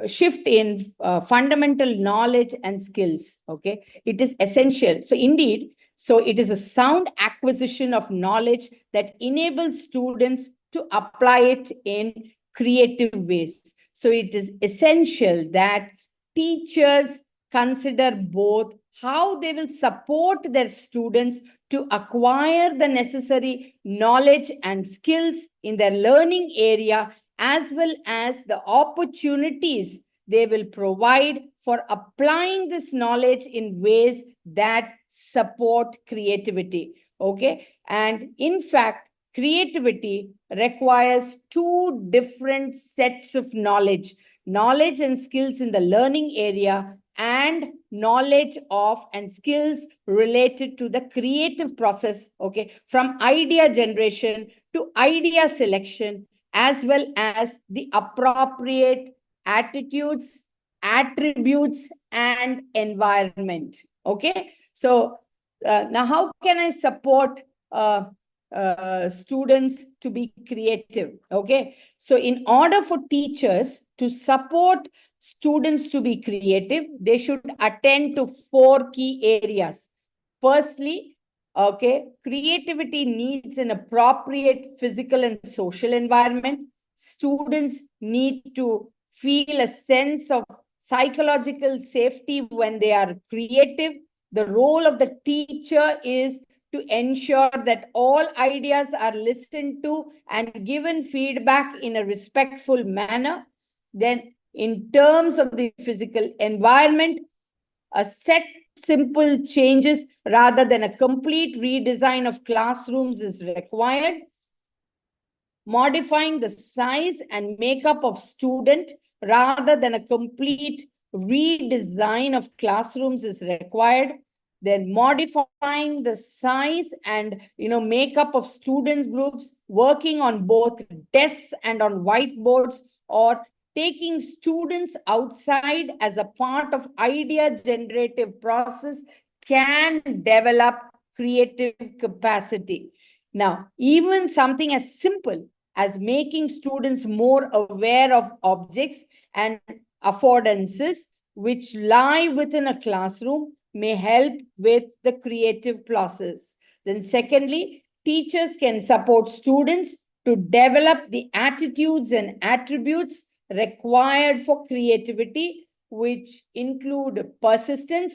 shift in fundamental knowledge and skills. Okay, it is essential. So indeed, so it is a sound acquisition of knowledge that enables students to apply it in creative ways. So it is essential that teachers consider both how they will support their students to acquire the necessary knowledge and skills in their learning area, as well as the opportunities they will provide for applying this knowledge in ways that support creativity. Okay, and in fact, creativity requires two different sets of knowledge and skills in the learning area, and knowledge of and skills related to the creative process, okay, from idea generation to idea selection, as well as the appropriate attitudes, attributes, and environment. Okay, so now how can I support students to be creative? Okay, so in order for teachers to support students to be creative, they should attend to 4 key areas. Firstly, okay, creativity needs an appropriate physical and social environment. Students need to feel a sense of psychological safety when they are creative. The role of the teacher is to ensure that all ideas are listened to and given feedback in a respectful manner. Then, in terms of the physical environment, a set simple changes rather than a complete redesign of classrooms is required. Modifying the size and makeup of student rather than a complete redesign of classrooms is required. Then modifying the size and makeup of student groups, working on both desks and on whiteboards, or taking students outside as a part of idea generative process can develop creative capacity. Now, even something as simple as making students more aware of objects and affordances which lie within a classroom may help with the creative process. Then secondly, teachers can support students to develop the attitudes and attributes required for creativity, which include persistence,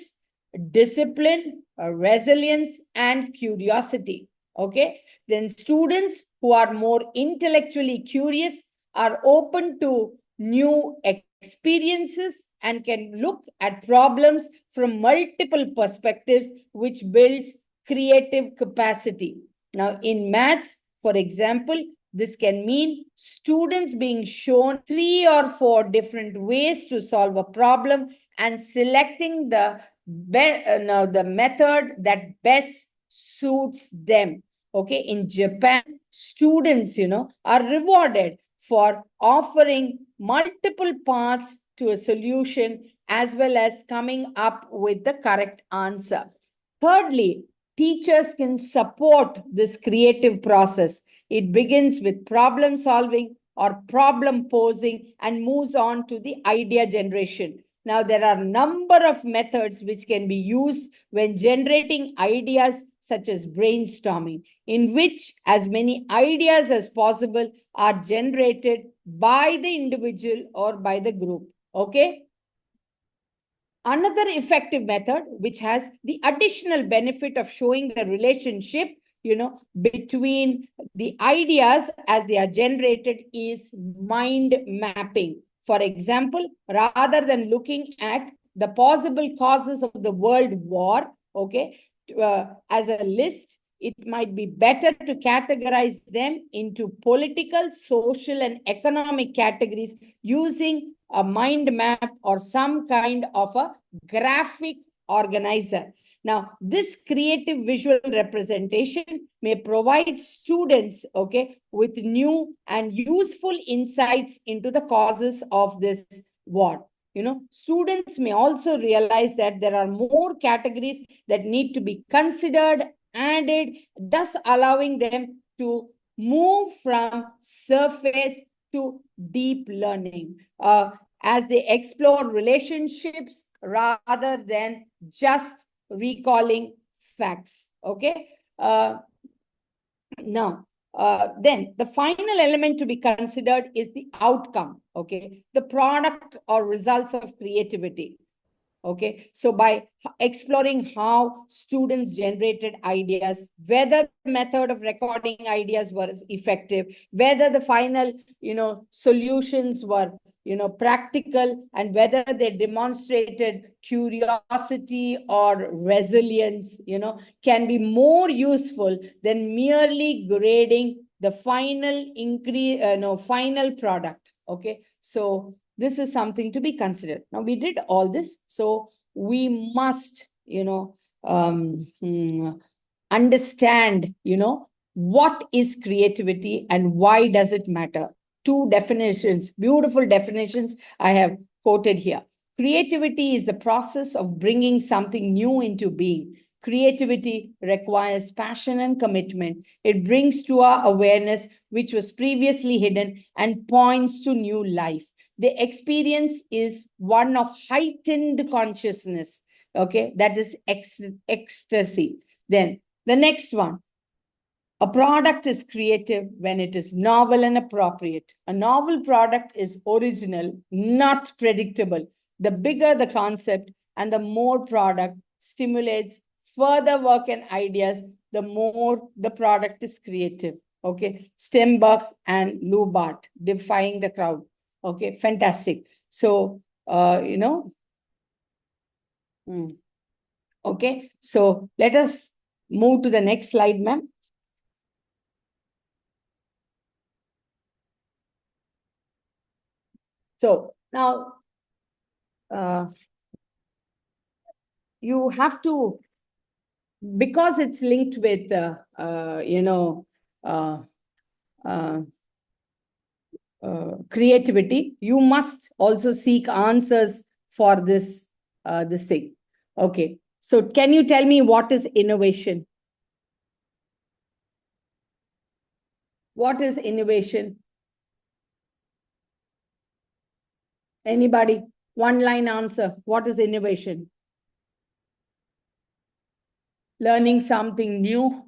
discipline, resilience, and curiosity. Okay, then students who are more intellectually curious are open to new experiences and can look at problems from multiple perspectives, which builds creative capacity. Now, in maths, for example, this can mean students being shown 3 or 4 different ways to solve a problem and selecting the method that best suits them. Okay, in Japan, students, are rewarded for offering multiple paths to a solution as well as coming up with the correct answer. Thirdly, teachers can support this creative process. It begins with problem solving or problem posing and moves on to the idea generation. Now, there are a number of methods which can be used when generating ideas, such as brainstorming, in which as many ideas as possible are generated by the individual or by the group. Okay. Another effective method, which has the additional benefit of showing the relationship, between the ideas as they are generated, is mind mapping. For example, rather than looking at the possible causes of the world war, okay, as a list, it might be better to categorize them into political, social, and economic categories using a mind map or some kind of a graphic organizer. Now, this creative visual representation may provide students, okay, with new and useful insights into the causes of this war. Students may also realize that there are more categories that need to be considered, added, thus allowing them to move from surface to deep learning as they explore relationships rather than just recalling facts. Okay. Now, then the final element to be considered is the outcome. Okay, the product or results of creativity. Okay, so by exploring how students generated ideas, whether the method of recording ideas was effective, whether the final, solutions were, practical, and whether they demonstrated curiosity or resilience, can be more useful than merely grading the final product. Okay, so this is something to be considered. Now, we did all this, so we must, understand, what is creativity and why does it matter. Two definitions, beautiful definitions I have quoted here. Creativity is the process of bringing something new into being. Creativity requires passion and commitment. It brings to our awareness which was previously hidden and points to new life. The experience is one of heightened consciousness. Okay, that is ecstasy. Then the next one. A product is creative when it is novel and appropriate. A novel product is original, not predictable. The bigger the concept and the more product stimulates further work and ideas, the more the product is creative. Okay, Steinberg and Lubart, defying the crowd. Okay, fantastic. So, okay, so let us move to the next slide, ma'am. So now you have to, because it's linked with, creativity, you must also seek answers for this thing. Okay, so can you tell me what is innovation? What is innovation? Anybody? One line answer. What is innovation? Learning something new.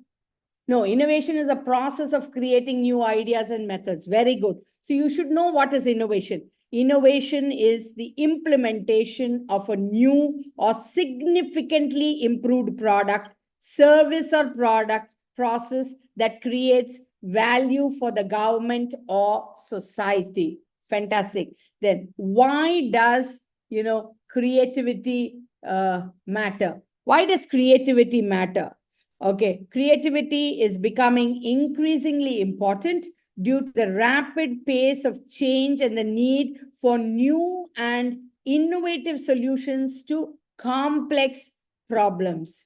No, innovation is a process of creating new ideas and methods. Very good. So you should know what is innovation. Innovation is the implementation of a new or significantly improved product, service, or product process that creates value for the government or society. Fantastic. Then why does, creativity matter? Why does creativity matter? Okay, creativity is becoming increasingly important due to the rapid pace of change and the need for new and innovative solutions to complex problems,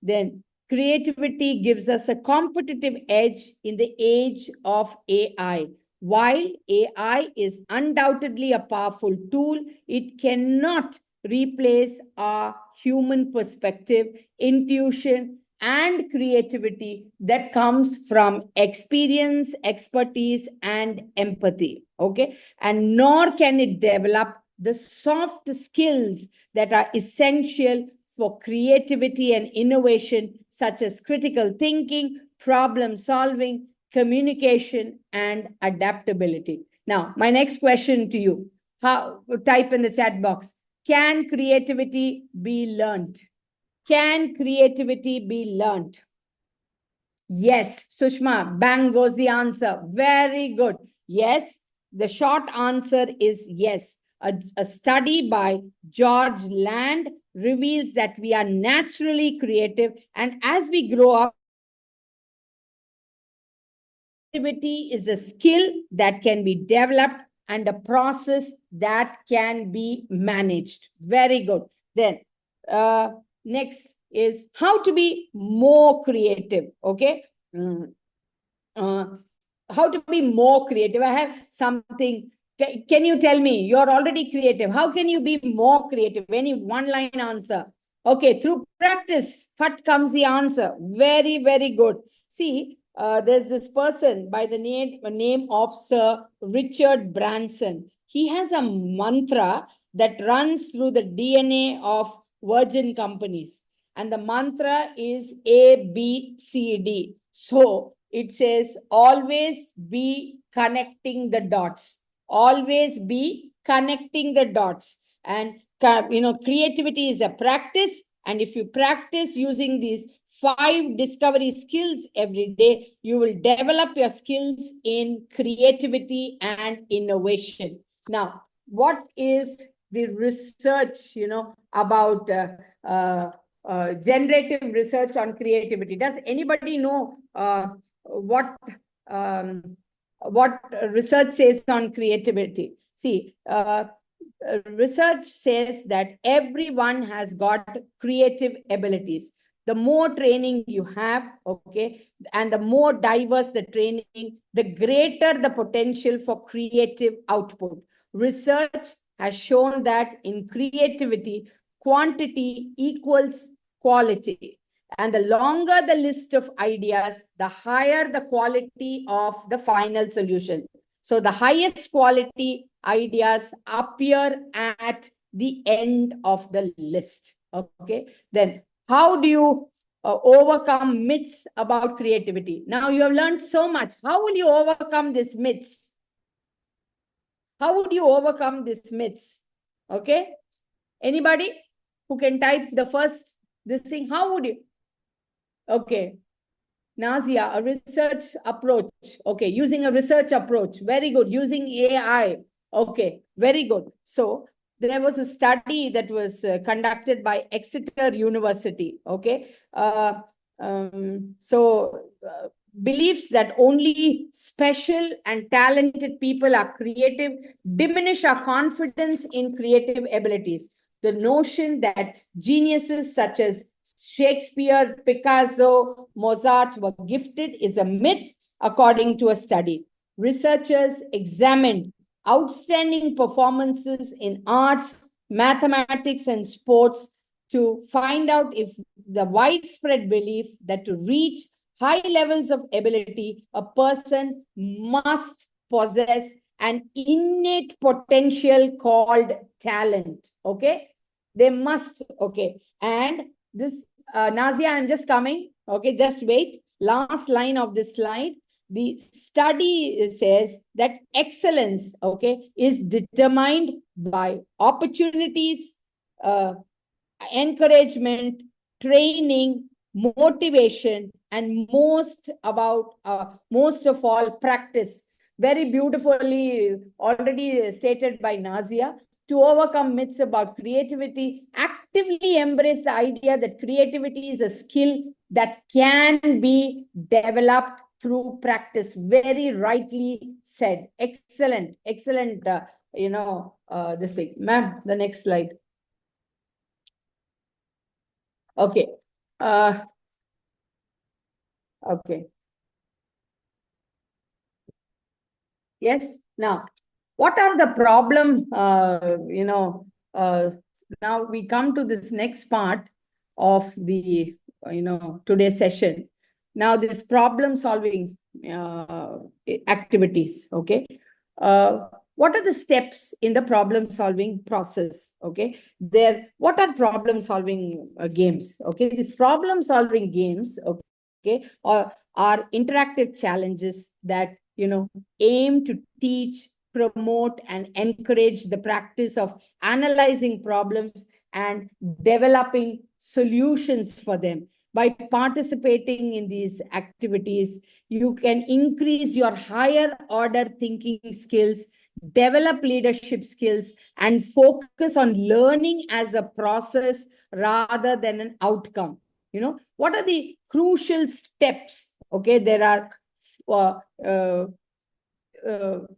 Then creativity gives us a competitive edge in the age of AI. While AI is undoubtedly a powerful tool, it cannot replace our human perspective, intuition, and creativity that comes from experience, expertise, and empathy. Okay. And nor can it develop the soft skills that are essential for creativity and innovation, such as critical thinking, problem solving, communication, and adaptability. Now, my next question to you, type in the chat box, can creativity be learned? Can creativity be learned? Yes, Sushma, bang goes the answer. Very good. Yes, the short answer is yes. A study by George Land reveals that we are naturally creative, and as we grow up, creativity is a skill that can be developed and a process that can be managed. Very good. Then next is how to be more creative. Okay. How to be more creative. I have something. Can you tell me? You're already creative. How can you be more creative? Any one-line answer. Okay, through practice, what comes the answer? Very, very good. See, there's this person by the name of Sir Richard Branson. He has a mantra that runs through the DNA of Virgin companies. And the mantra is ABCD. So it says, always be connecting the dots. Always be connecting the dots. And creativity is a practice. And if you practice using these 5 discovery skills every day, you will develop your skills in creativity and innovation. Now, what is the research, about generative research on creativity? Does anybody know what research says on creativity? See, research says that everyone has got creative abilities. The more training you have, okay, and the more diverse the training, the greater the potential for creative output. Research has shown that in creativity, quantity equals quality. And the longer the list of ideas, the higher the quality of the final solution. So the highest quality ideas appear at the end of the list. Okay. Then how do you overcome myths about creativity? Now you have learned so much. How will you overcome these myths? How would you overcome these myths? Okay. Anybody who can type the first this thing? How would you? Okay. Nazia, a research approach. Okay, using a research approach. Very good. Using AI. Okay, very good. So there was a study that was conducted by Exeter University. Okay. Beliefs that only special and talented people are creative diminish our confidence in creative abilities. The notion that geniuses such as Shakespeare, Picasso, Mozart were gifted is a myth, according to a study. Researchers examined outstanding performances in arts, mathematics, and sports to find out if the widespread belief that to reach high levels of ability, a person must possess an innate potential called talent. Okay? They must. Okay. And this, Nazia, I'm just coming. Okay, just wait. Last line of this slide. The study says that excellence, okay, is determined by opportunities, encouragement, training, motivation, and most of all, practice. Very beautifully already stated by Nazia. To overcome myths about creativity, actively embrace the idea that creativity is a skill that can be developed through practice. Very rightly said. Excellent, excellent, this thing. Ma'am, the next slide. Okay. Okay. Yes. Now, what are the problem? Now we come to this next part of the today's session. Now, this problem solving activities. Okay. What are the steps in the problem solving process? Okay. What are problem solving games? Okay. These problem solving games. Okay. Are interactive challenges that aim to teach, promote, and encourage the practice of analyzing problems and developing solutions for them. By participating in these activities, you can increase your higher order thinking skills, develop leadership skills, and focus on learning as a process rather than an outcome. What are the crucial steps? Okay, there are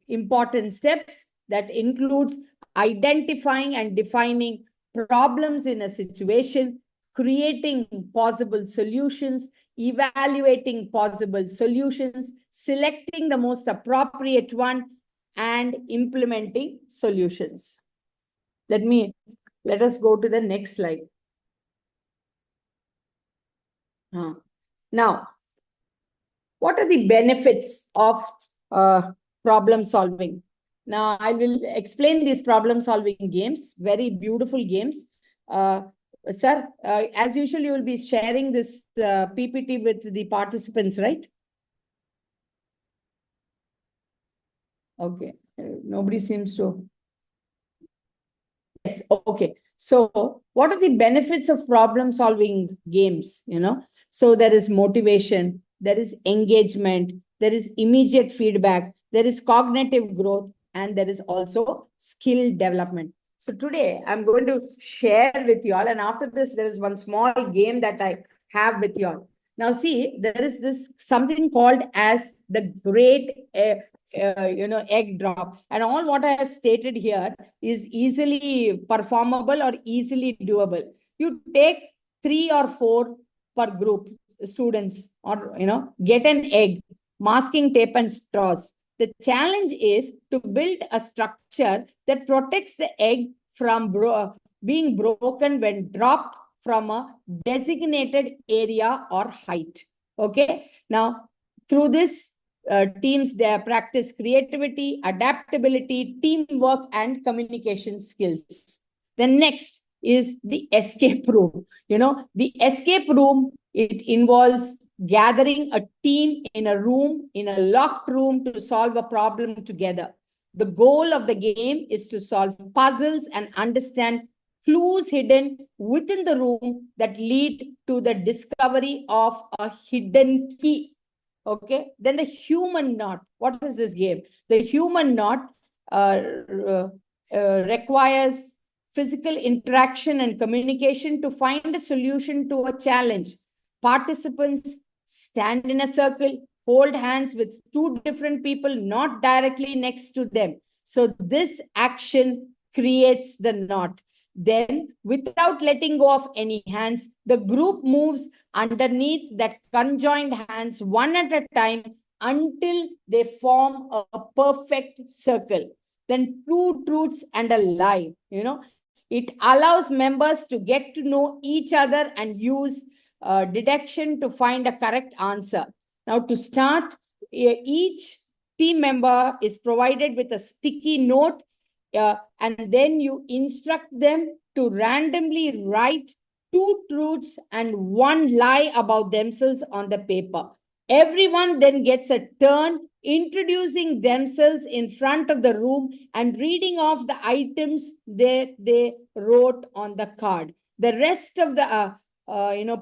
important steps that includes identifying and defining problems in a situation, creating possible solutions, evaluating possible solutions, selecting the most appropriate one, and implementing solutions. Let us go to the next slide. Now, what are the benefits of problem solving? Now, I will explain these problem solving games, very beautiful games. Sir, as usual, you will be sharing this PPT with the participants, right? Okay, nobody seems to. Yes, okay. So what are the benefits of problem solving games? So there is motivation, there is engagement, there is immediate feedback, there is cognitive growth, and there is also skill development. So today I'm going to share with you all, and after this there is one small game that I have with you all. Now see, there is this something called as the great egg drop, and all what I have stated here is easily performable or easily doable. You take 3 or 4 per group students, or get an egg, masking tape and straws. The challenge is to build a structure that protects the egg from being broken when dropped from a designated area or height. Okay, now through this teams practice creativity, adaptability, teamwork, and communication skills. Then next is the escape room. The escape room, it involves gathering a team in a room, in a locked room, to solve a problem together. The goal of the game is to solve puzzles and understand clues hidden within the room that lead to the discovery of a hidden key. Okay, then the human knot. What is this game? The human knot requires physical interaction and communication to find a solution to a challenge. Participants stand in a circle, hold hands with 2 different people not directly next to them. So this action creates the knot. Then, without letting go of any hands, the group moves underneath that conjoined hands one at a time until they form a perfect circle. Then 2 truths and a lie. It allows members to get to know each other and use deduction to find a correct answer. Now, to start, each team member is provided with a sticky note, and then you instruct them to randomly write 2 truths and 1 lie about themselves on the paper. Everyone then gets a turn introducing themselves in front of the room and reading off the items they wrote on the card. The rest of the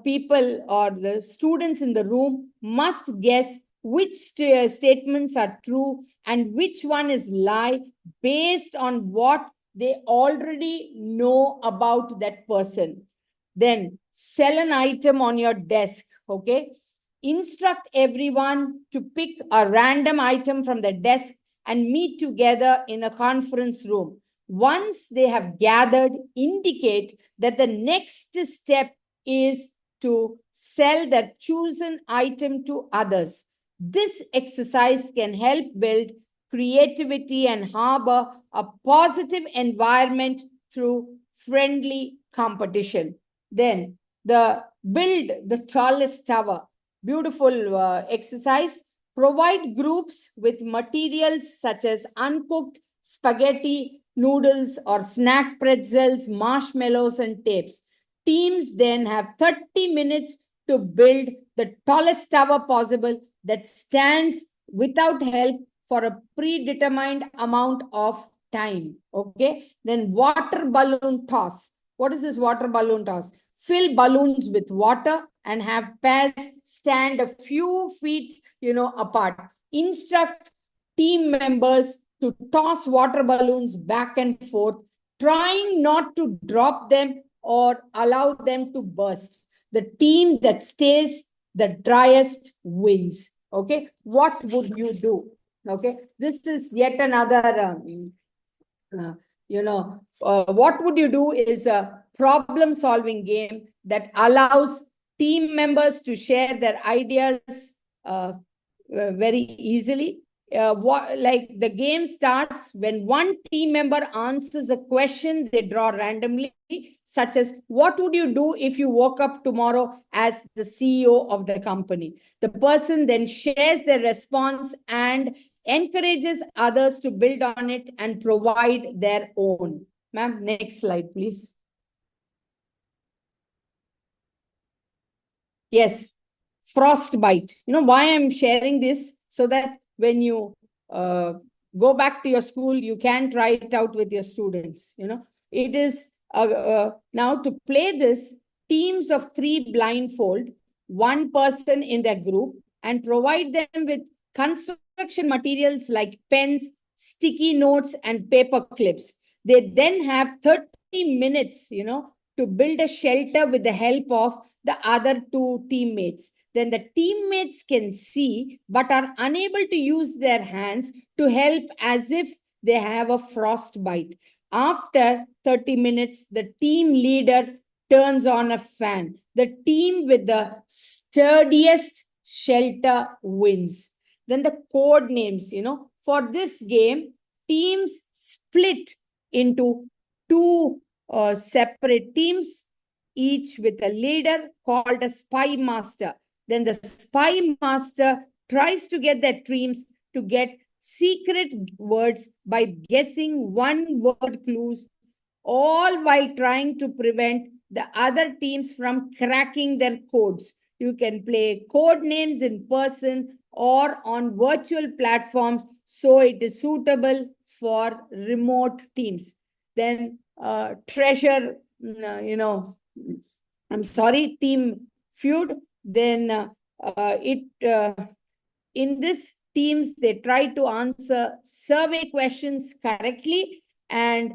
people or the students in the room must guess which statements are true and which one is lie based on what they already know about that person. Then sell an item on your desk. Okay, instruct everyone to pick a random item from the desk and meet together in a conference room. Once they have gathered, indicate that the next step is to sell that chosen item to others. This exercise can help build creativity and harbor a positive environment through friendly competition. Then build the tallest tower. Beautiful exercise. Provide groups with materials such as uncooked spaghetti, noodles, or snack pretzels, marshmallows, and tapes. Teams then have 30 minutes to build the tallest tower possible that stands without help for a predetermined amount of time. Okay. Then water balloon toss. What is this water balloon toss? Fill balloons with water and have pairs stand a few feet, apart. Instruct team members to toss water balloons back and forth, trying not to drop them or allow them to burst. The team that stays the driest wins. Okay, what would you do? Okay, this is yet another, what would you do is a problem solving game that allows team members to share their ideas very easily. Like the game starts when one team member answers a question they draw randomly, such as, what would you do if you woke up tomorrow as the CEO of the company? The person then shares their response and encourages others to build on it and provide their own. Ma'am, next slide, please. Yes, frostbite. You know why I'm sharing this? So that when you go back to your school, you can try it out with your students. It is now to play this, teams of 3 blindfold one person in their group and provide them with construction materials like pens, sticky notes, and paper clips. They then have 30 minutes, to build a shelter with the help of the other 2 teammates. Then the teammates can see but are unable to use their hands to help, as if they have a frostbite. After 30 minutes, the team leader turns on a fan. The team with the sturdiest shelter wins. Then the code names, for this game, teams split into 2 separate teams, each with a leader called a spy master. Then the spy master tries to get their teams to get secret words by guessing one word clues, all while trying to prevent the other teams from cracking their codes. You can play code names in person or on virtual platforms, so it is suitable for remote teams. Then treasure, team feud. Then in this teams, they try to answer survey questions correctly. And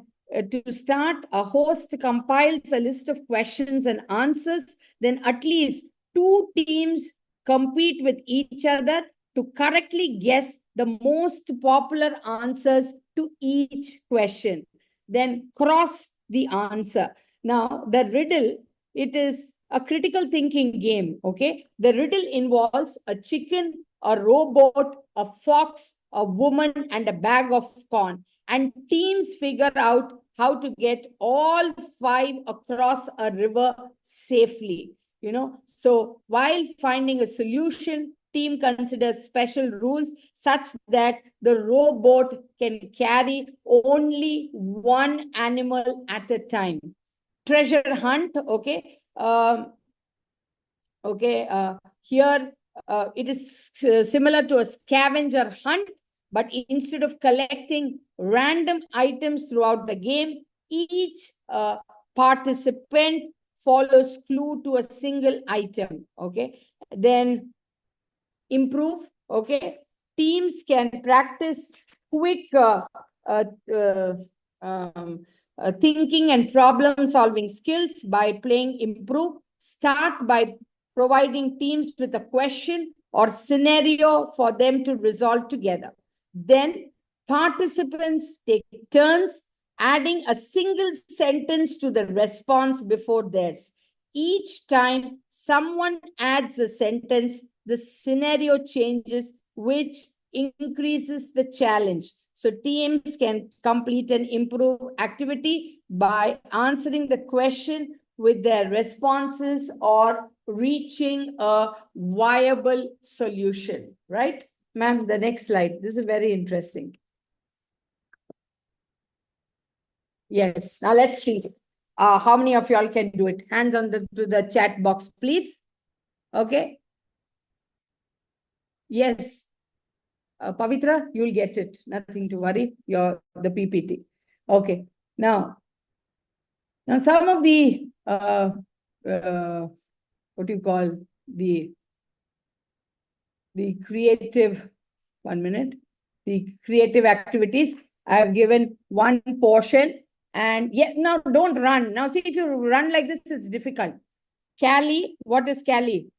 to start, a host compiles a list of questions and answers. Then at least 2 teams compete with each other to correctly guess the most popular answers to each question. Then cross the answer. Now, the riddle, it is a critical thinking game, okay? The riddle involves a chicken, a rowboat, a fox, a woman, and a bag of corn. And teams figure out how to get all 5 across a river safely. So while finding a solution, team considers special rules such that the rowboat can carry only 1 animal at a time. Treasure hunt, okay? Here it is similar to a scavenger hunt, but instead of collecting random items throughout the game, each participant follows clue to a single item. Okay, then improve. Okay, teams can practice quick thinking and problem solving skills by playing improve. Start by providing teams with a question or scenario for them to resolve together. Then participants take turns adding a single sentence to the response before theirs. Each time someone adds a sentence, the scenario changes, which increases the challenge. So teams can complete an improve activity by answering the question with their responses or reaching a viable solution, right? Ma'am, the next slide. This is very interesting. Yes, now let's see. How many of y'all can do it? Hands on to the chat box, please. Okay. Yes. Pavitra, you'll get it. Nothing to worry. You're the PPT. Okay. Now some of the what do you call the creative, 1 minute, the creative activities. I have given one portion, and yet now don't run. Now see, if you run like this, it's difficult. Cali, what is Cali?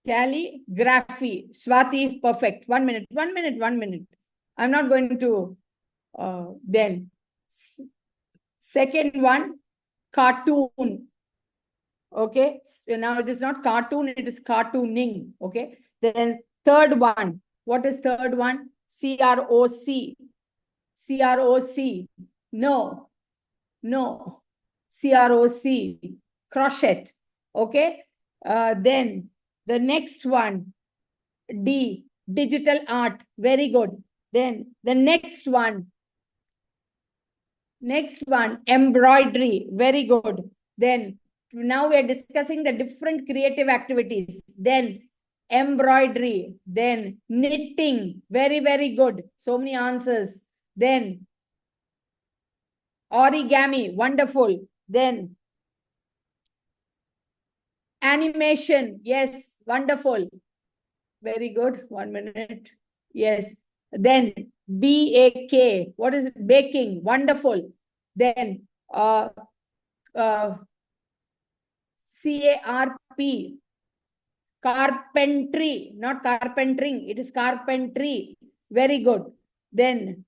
Calligraphy. Swati, perfect. 1 minute, 1 minute, 1 minute. I'm not going to, then. Second one, cartoon. Okay. So now it is not cartoon, it is cartooning. Okay. Then third one. What is third one? CROC. CROC. No. No. CROC. Crochet. Okay. Then the next one. D. Digital art. Very good. Then the next one. Next one. Embroidery. Very good. Then now we are discussing the different creative activities. Then embroidery. Then knitting. Very, very good. So many answers. Then origami. Wonderful. Then animation. Yes. Wonderful. Very good. 1 minute. Yes. Then BAK. What is it? Baking. Wonderful. Then CARP. Carpentry. Not carpentering. It is carpentry. Very good. Then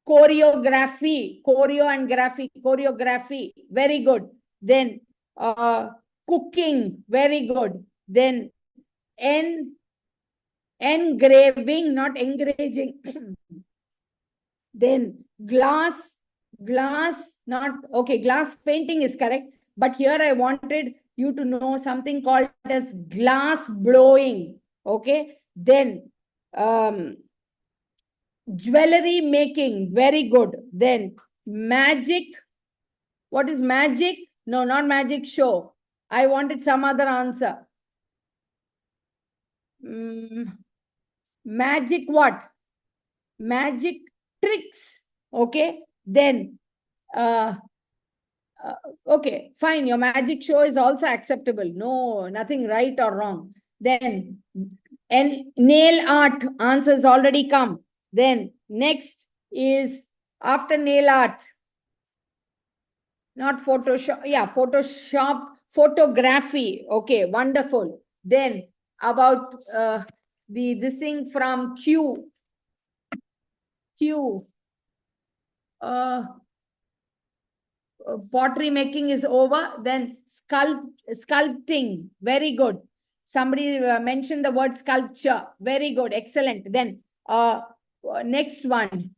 choreography. Choreo and graphy. Choreography. Very good. Then cooking. Very good. Then engraving, not engaging. Then glass, not, okay, glass painting is correct. But here I wanted you to know something called as glass blowing. Okay. Then jewelry making. Very good. Then magic. What is magic? No, not magic show. I wanted some other answer. Magic what? Magic tricks. Okay. Then okay, fine. Your magic show is also acceptable. No, nothing right or wrong. Then nail art answers already come. Then next is after nail art. Not Photoshop. Yeah, Photoshop, photography. Okay, wonderful. Then about this thing from Q. Pottery making is over. Then sculpting. Very good. Somebody mentioned the word sculpture. Very good. Excellent. Then next one.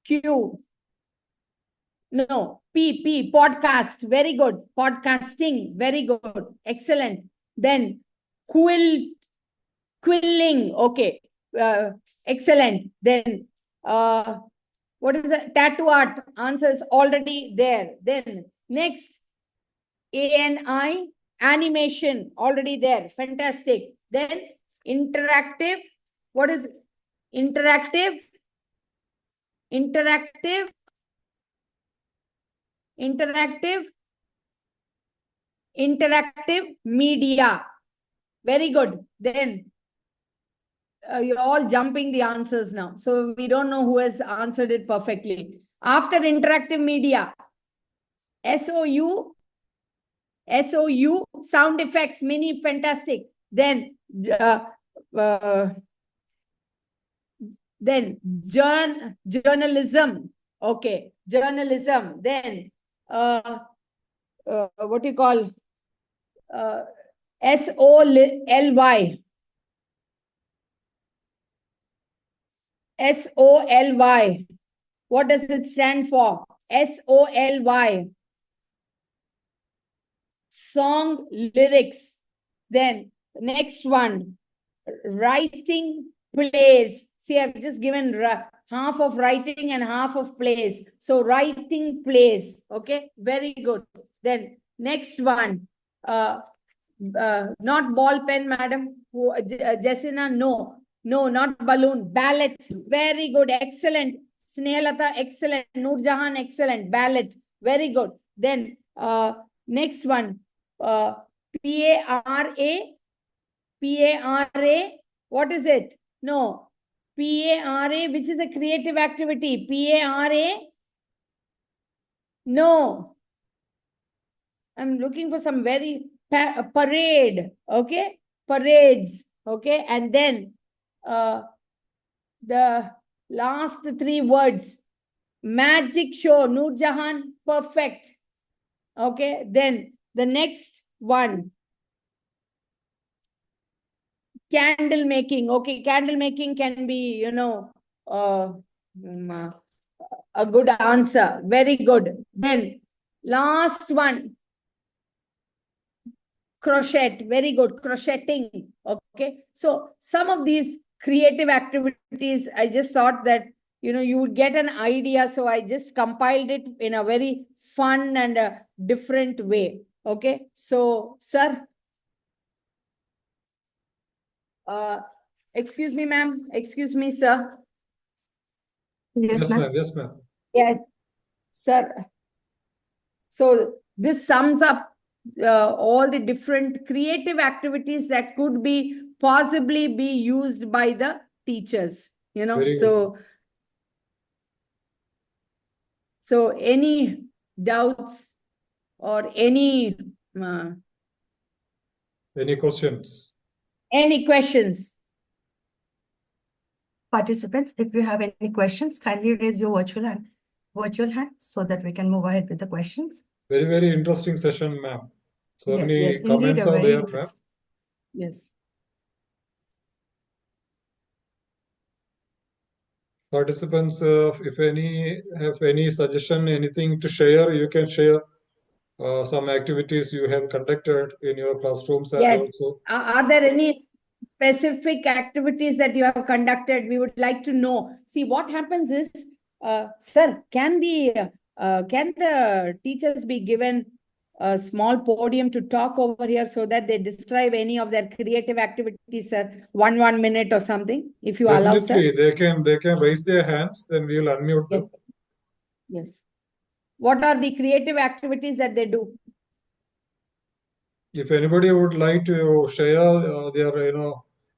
Q. No. P. Podcast. Very good. Podcasting. Very good. Excellent. Then quilling. Okay. Excellent. Then what is the tattoo art? Answer is already there. Then next, ANI, animation, already there. Fantastic. Then interactive. What is interactive? Interactive media. Very good. Then you're all jumping the answers now. So we don't know who has answered it perfectly. After interactive media, SOU, sound effects, mini, fantastic. Then journalism. Okay, journalism. Then what do you call? SOLY. SOLY. What does it stand for? SOLY. Song lyrics. Then next one, writing plays. See, I've just given half of writing and half of plays. So writing plays. Okay, very good. Then next one, not ball pen, madam. Jessina, no. No, not balloon. Ballot. Very good. Excellent. Snehalata, excellent. Noorjahan, excellent. Ballot. Very good. Then next one. PARA. What is it? No. PARA, which is a creative activity. PARA. No. I'm looking for some very parade. Okay. Parades. Okay, and then the last 3 words, magic show, Noor Jahan, perfect. Okay, then the next one, candle making. Okay, candle making can be, a good answer. Very good. Then last one, crochet. Very good. Crocheting. Okay, so some of these creative activities, I just thought that you would get an idea, so I just compiled it in a very fun and a different way. Okay, so sir, excuse me ma'am, excuse me sir. Yes, ma'am. Yes, ma'am. Yes sir. So this sums up all the different creative activities that could be possibly be used by the teachers. Very good. So any doubts or any questions? Any questions? Participants, if you have any questions, kindly raise your virtual hand so that we can move ahead with the questions. Very, very interesting session, ma'am. So Yes, many yes, comments indeed, are there, ma'am. Yes. Participants, if any have any suggestion, anything to share, you can share some activities you have conducted in your classrooms and Yes. also. Are there any specific activities that you have conducted? We would like to know. See, what happens is, sir, can the teachers be given a small podium to talk over here so that they describe any of their creative activities, sir? 1 minute or something, if you allow, sir. Definitely, they can raise their hands, then we will unmute them. Yes. What are the creative activities that they do? If anybody would like to share their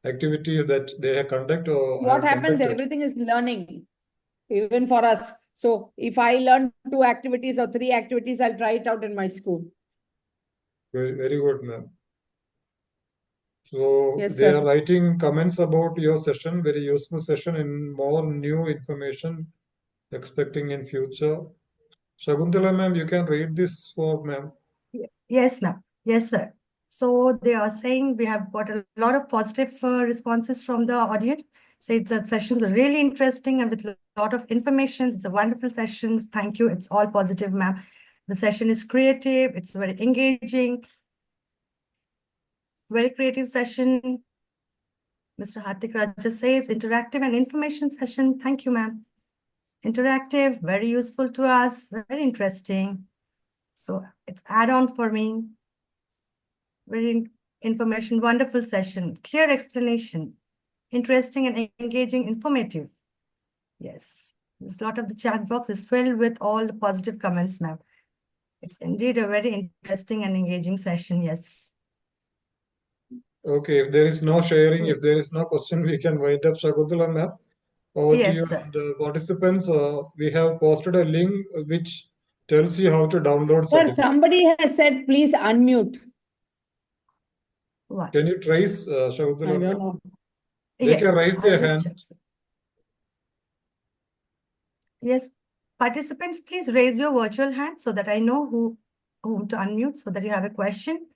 activities that they have conducted or What have happens? conducted. Everything is learning, even for us. So if I learn 2 activities or 3 activities, I'll try it out in my school. Very, very good, ma'am. So Yes, they sir. are writing comments about your session, very useful session, and more new information expecting in future. Shakuntala ma'am, you can read this for ma'am. Yes, ma'am. Yes, sir. So they are saying we have got a lot of positive responses from the audience. So it's a sessions are really interesting and with a lot of information. It's a wonderful sessions. Thank you. It's all positive, ma'am. The session is creative. It's very engaging. Very creative session. Mr. Hardik Raja says interactive and information session. Thank you, ma'am. Interactive, very useful to us, very interesting. So it's add-on for me. Very information, wonderful session, clear explanation, interesting and engaging, informative. Yes, this lot of the chat box is filled with all the positive comments, ma'am. It's indeed a very interesting and engaging session, yes. Okay, if there is no sharing, if there is no question, we can wind up. Shakuntala ma'am, over to you. Sir. And participants, we have posted a link which tells you how to download Sir, certificate. somebody has said, please unmute. What? Can you trace, Shakuntala I don't ma'am? know. They can raise their hand. Yes, participants, please raise your virtual hand so that I know whom to unmute so that you have a question.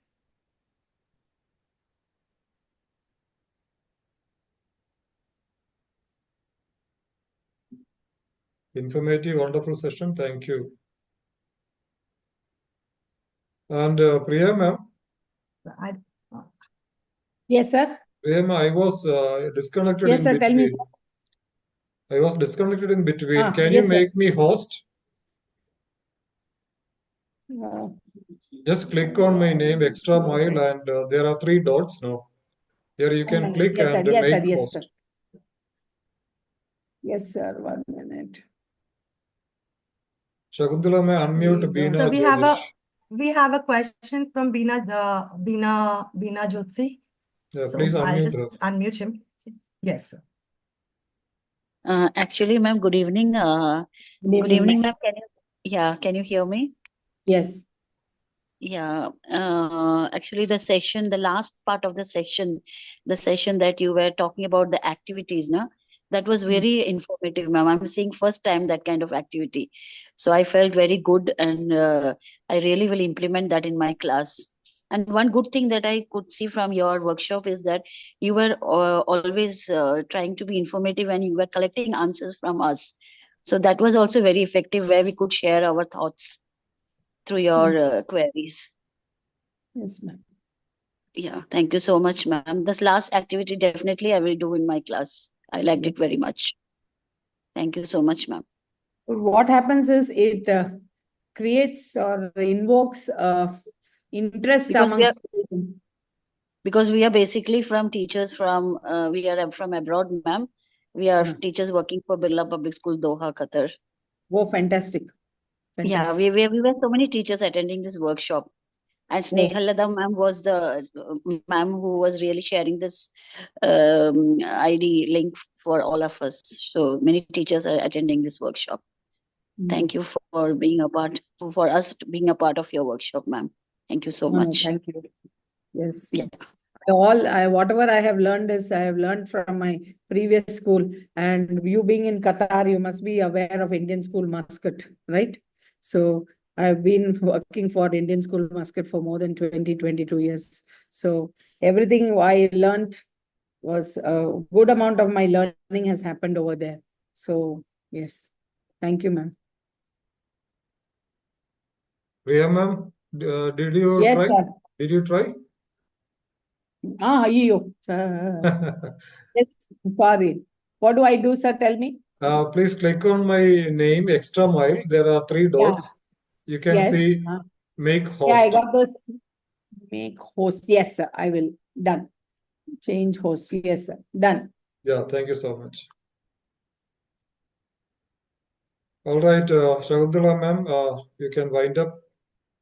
Informative, wonderful session. Thank you. And Priya ma'am. Yes, sir. Priya ma'am, I was disconnected Yes, in sir. between. Tell me. I was disconnected in between. Can yes, you make me host? Just click on my name, extra mile, and there are 3 dots now. Here you can click yes, and sir. Yes, make sir. Yes, host. sir. Yes, sir. 1 minute. Shakuntala, may unmute Beena. So we have a question from Beena Jyotsi. Yeah, so please I'll unmute just her. unmute him. Yes, sir. Actually, ma'am, good evening. Good evening, ma'am. Can you hear me? Yes. Yeah, actually the last part of the session that you were talking about the activities, no? That was very informative, ma'am. I'm seeing first time that kind of activity. So I felt very good, and I really will implement that in my class. And one good thing that I could see from your workshop is that you were always trying to be informative, and you were collecting answers from us. So that was also very effective, where we could share our thoughts through your queries. Yes, ma'am. Yeah, thank you so much, ma'am. This last activity definitely I will do in my class. I liked it very much. Thank you so much, ma'am. What happens is it creates or invokes interest amongst students. Because we are basically from teachers from we are from abroad, ma'am. We are teachers working for Birla Public School, Doha, Qatar. Oh, fantastic. Yeah, we were so many teachers attending this workshop. And Snehalada ma'am was the ma'am who was really sharing this ID link for all of us. So many teachers are attending this workshop. Thank you for being a part, for us being a part of your workshop, ma'am. Thank you so much. Thank you. Yes. Yeah. Whatever I have learned from my previous school, and you being in Qatar, you must be aware of Indian School Muscat, right? So I've been working for Indian School Muscat for more than 22 years. So everything I learned was a good amount of my learning has happened over there. So yes, thank you, ma'am. Priya ma'am, did you yes, try? Sir. Did you try? Yes, sorry. What do I do, sir? Tell me. Please click on my name, Extra Mile. There are 3 dots. You can see make host. Yeah, I got those. Make host. Yes, sir. I will. Done. Change host. Yes, sir. Done. Yeah, thank you so much. All right, Shakuntala ma'am, you can wind up.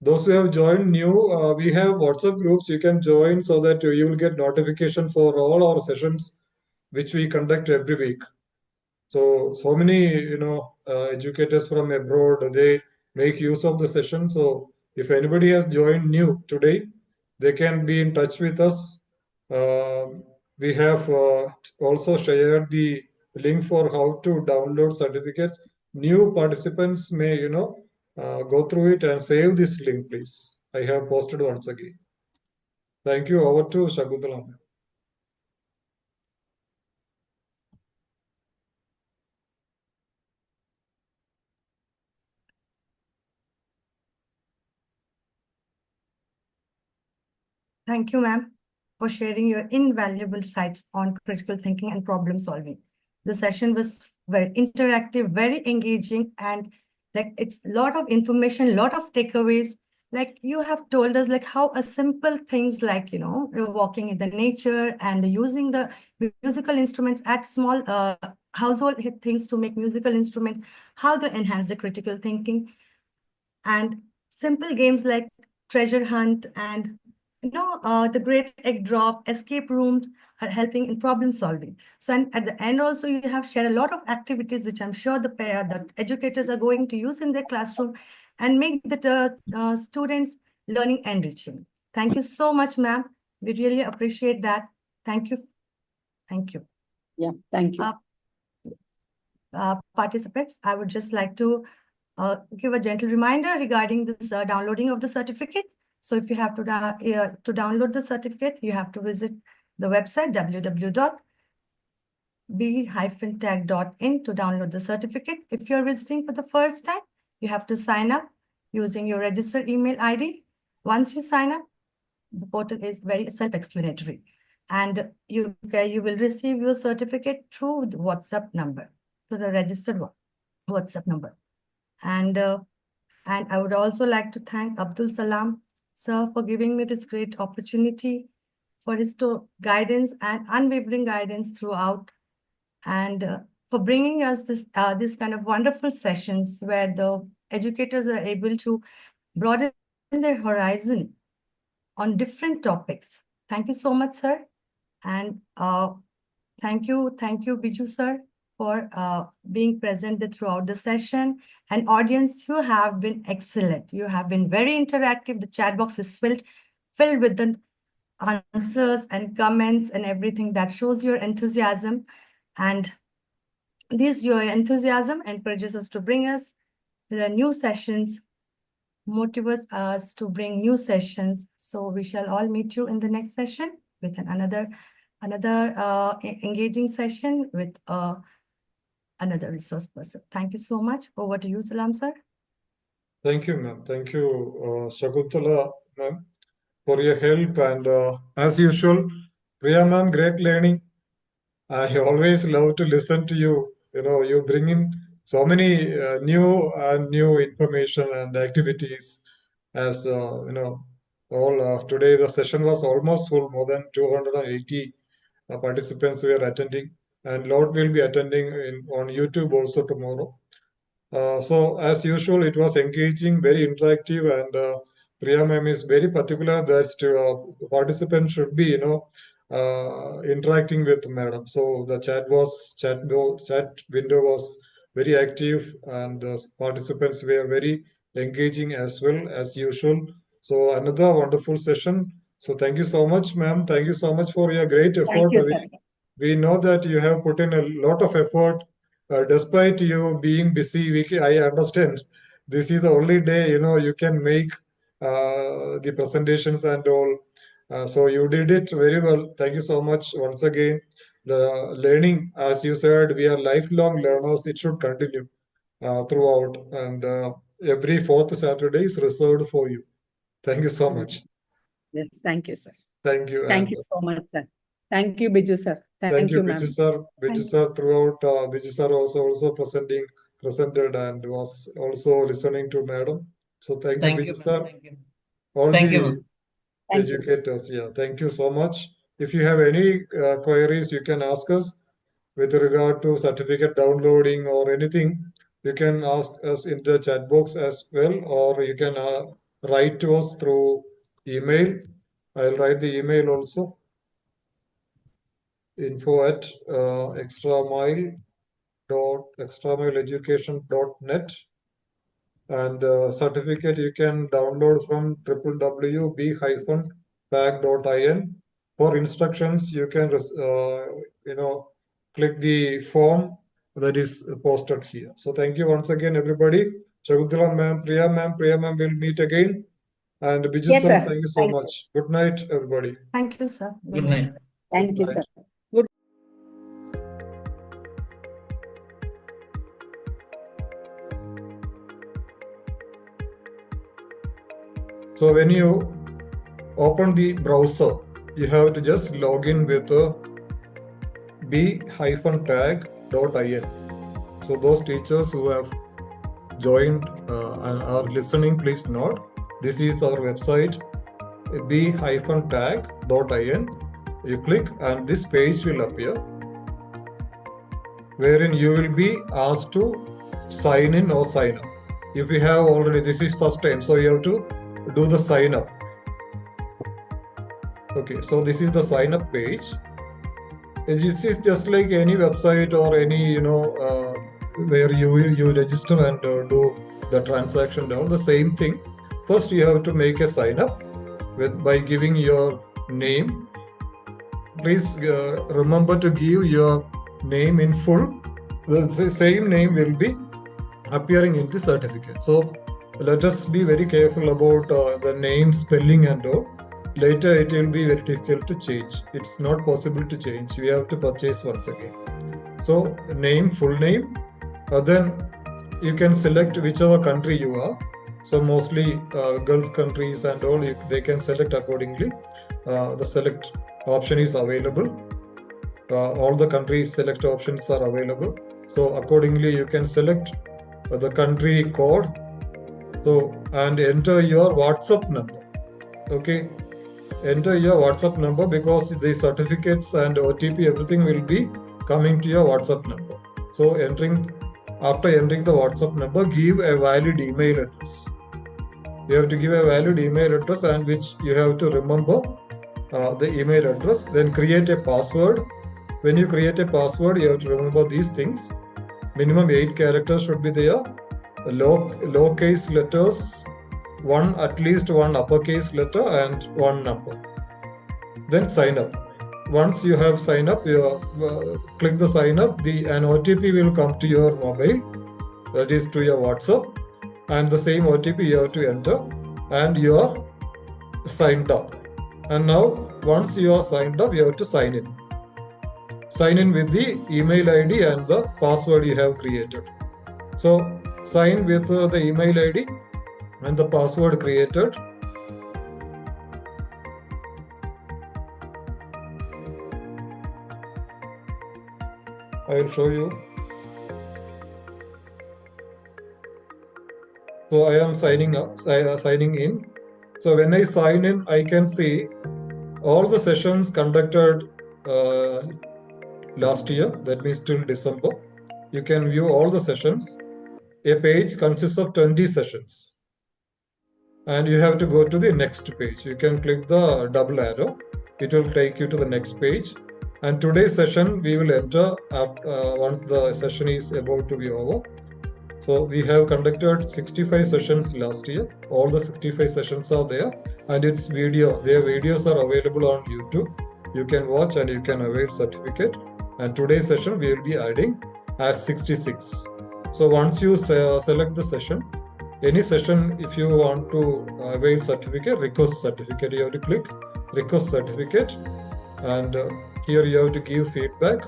Those who have joined new, we have WhatsApp groups. You can join so that you will get notification for all our sessions, which we conduct every week. So many, educators from abroad, they make use of the session. So if anybody has joined new today, they can be in touch with us. We have also shared the link for how to download certificates. New participants may, go through it and save this link, please. I have posted once again. Thank you. Over to Shakuntala. Thank you, ma'am, for sharing your invaluable insights on critical thinking and problem solving. The session was very interactive, very engaging, and like it's a lot of information, a lot of takeaways. Like you have told us like how a simple things like, walking in the nature and using the musical instruments at small household things to make musical instruments, how they enhance the critical thinking, and simple games like treasure hunt and the great egg drop, escape rooms are helping in problem solving. So, and at the end also, you have shared a lot of activities, which I'm sure the educators are going to use in their classroom and make the students learning enriching. Thank you so much, ma'am. We really appreciate that. Thank you. Thank you. Yeah, thank you. Participants, I would just like to give a gentle reminder regarding this downloading of the certificate. So if you have to download the certificate, you have to visit the website www.b-tag.in to download the certificate. If you're visiting for the first time, you have to sign up using your registered email ID. Once you sign up, the portal is very self-explanatory, and you will receive your certificate through the WhatsApp number, to the registered WhatsApp number. And I would also like to thank Abdul Salam, sir, for giving me this great opportunity, for his guidance and unwavering guidance throughout, and for bringing us this kind of wonderful sessions where the educators are able to broaden their horizon on different topics. Thank you so much, sir. And thank you, Biju, sir, for being present throughout the session. And audience, you have been excellent. You have been very interactive. The chat box is filled with the answers and comments and everything that shows your enthusiasm. And your enthusiasm encourages us to bring us the new sessions, motivates us to bring new sessions. So we shall all meet you in the next session with another engaging session with another resource person. Thank you so much. Over to you, Salam sir. Thank you, ma'am. Thank you, Shakuntala, ma'am, for your help. And as usual, Priya, ma'am, great learning. I always love to listen to you. You know, you bring in so many new information and activities. As you know, all today the session was almost full. More than 280 participants were attending, and lot will be attending on YouTube also tomorrow. So as usual, it was engaging, very interactive, and Priya ma'am is very particular that participants should be, interacting with madam. So the chat window was very active, and the participants were very engaging as well as usual. So another wonderful session. So thank you so much, ma'am. Thank you so much for your great effort. Thank you, sir. We know that you have put in a lot of effort. Despite you being busy, I understand this is the only day you can make the presentations and all. So you did it very well. Thank you so much once again. The learning, as you said, we are lifelong learners. It should continue throughout, and every fourth Saturday is reserved for you. Thank you so much. Yes, thank you, sir. Thank you. Thank you so much, sir. Thank you, Biju sir. Thank you, ma'am. Biju sir. Biju sir throughout. Biju sir was also presented and was also listening to madam. So thank you, Biju sir. Thank you. All Thank the you. educators. Yeah, thank you so much. If you have any queries, you can ask us with regard to certificate downloading or anything. You can ask us in the chat box as well, or you can write to us through email. I'll write the email also. info@extramileeducation.net, and certificate you can download from www.b-pack.in. For instructions, you can click the form that is posted here. So thank you once again, everybody. Shakuntala ma'am, Priya ma'am will meet again. And Biju Yes, sir, sir. thank you so much. Good night, everybody. Thank you, sir. Good night. Thank you, Good sir. night. Good. So when you open the browser, you have to just log in with b-tag.in. So those teachers who have joined and are listening, please note, this is our website, b-tag.in. You click and this page will appear, wherein you will be asked to sign in or sign up. If you have already, this is first time, so you have to do the sign up. Okay, so this is the sign up page. This is just like any website or any where you register and do the transaction down. The same thing. First, you have to make a sign up by giving your name. Please remember to give your name in full. The same name will be appearing in the certificate. So let us be very careful about the name spelling and all. Later it will be very difficult to change. It's not possible to change. We have to purchase once again. So name, full name. Then you can select whichever country you are. So mostly Gulf countries and all, they can select accordingly. The select option is available. All the countries select options are available. So accordingly you can select the country code. So and enter your WhatsApp number. Okay. Enter your WhatsApp number because the certificates and OTP, everything will be coming to your WhatsApp number. So after entering the WhatsApp number, give a valid email address. You have to give a valid email address and which you have to remember the email address. Then create a password when you create a password, you have to remember these things. Minimum 8 characters should be there. Lowercase letters, at least one uppercase letter and one number. Then sign up. Once you have signed up, you click the sign up. An OTP will come to your mobile, that is to your WhatsApp, and the same OTP you have to enter, and you are signed up. And now, once you are signed up, you have to sign in. Sign in with the email ID and the password you have created. So, sign with the email ID and the password created. I will show you. So I am signing in. So when I sign in, I can see all the sessions conducted last year, that means till December. You can view all the sessions. A page consists of 20 sessions. And you have to go to the next page. You can click the double arrow. It will take you to the next page. And today's session, we will enter once the session is about to be over. So we have conducted 65 sessions last year. All the 65 sessions are there, and it's video. Their videos are available on YouTube. You can watch and you can avail certificate. And today's session we will be adding as 66. So once you select the session, any session, if you want to avail certificate, request certificate, you have to click request certificate, and here you have to give feedback,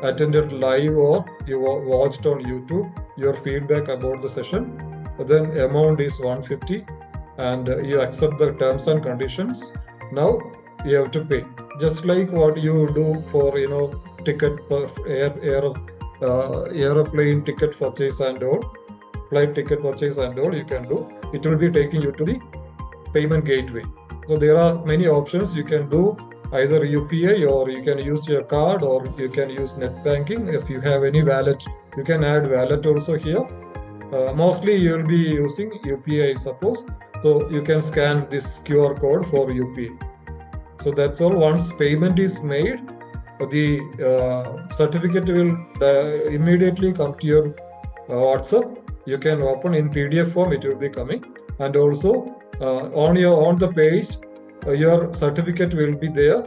attended live or you watched on YouTube, your feedback about the session. Then amount is 150, and you accept the terms and conditions. Now you have to pay, just like what you do for ticket aeroplane ticket purchase and all, flight ticket purchase and all. You can do. It will be taking you to the payment gateway. So there are many options. You can do either UPI, or you can use your card, or you can use net banking. If you have any wallet, you can add wallet also here. Mostly you will be using UPI, I suppose. So you can scan this QR code for UPI. So that's all. Once payment is made, the certificate will immediately come to your WhatsApp. You can open in PDF form, it will be coming. And also on the page, your certificate will be there,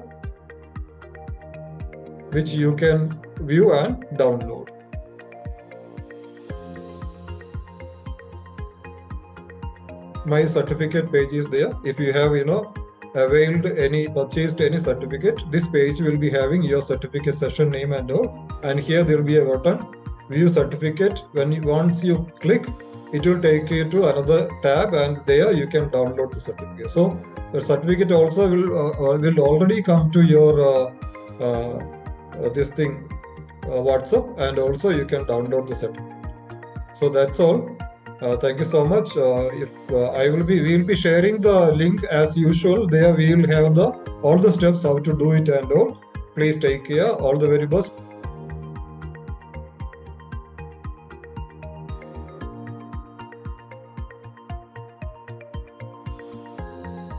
which you can view and download. My certificate page is there. If you have purchased any certificate, this page will be having your certificate session name and all. And here there will be a button, view certificate. Once you click, it will take you to another tab, and there you can download the certificate. So the certificate also will already come to your WhatsApp, and also you can download the certificate. So that's all. Thank you so much. We will be sharing the link as usual. There we will have all the steps how to do it and all. Please take care. All the very best.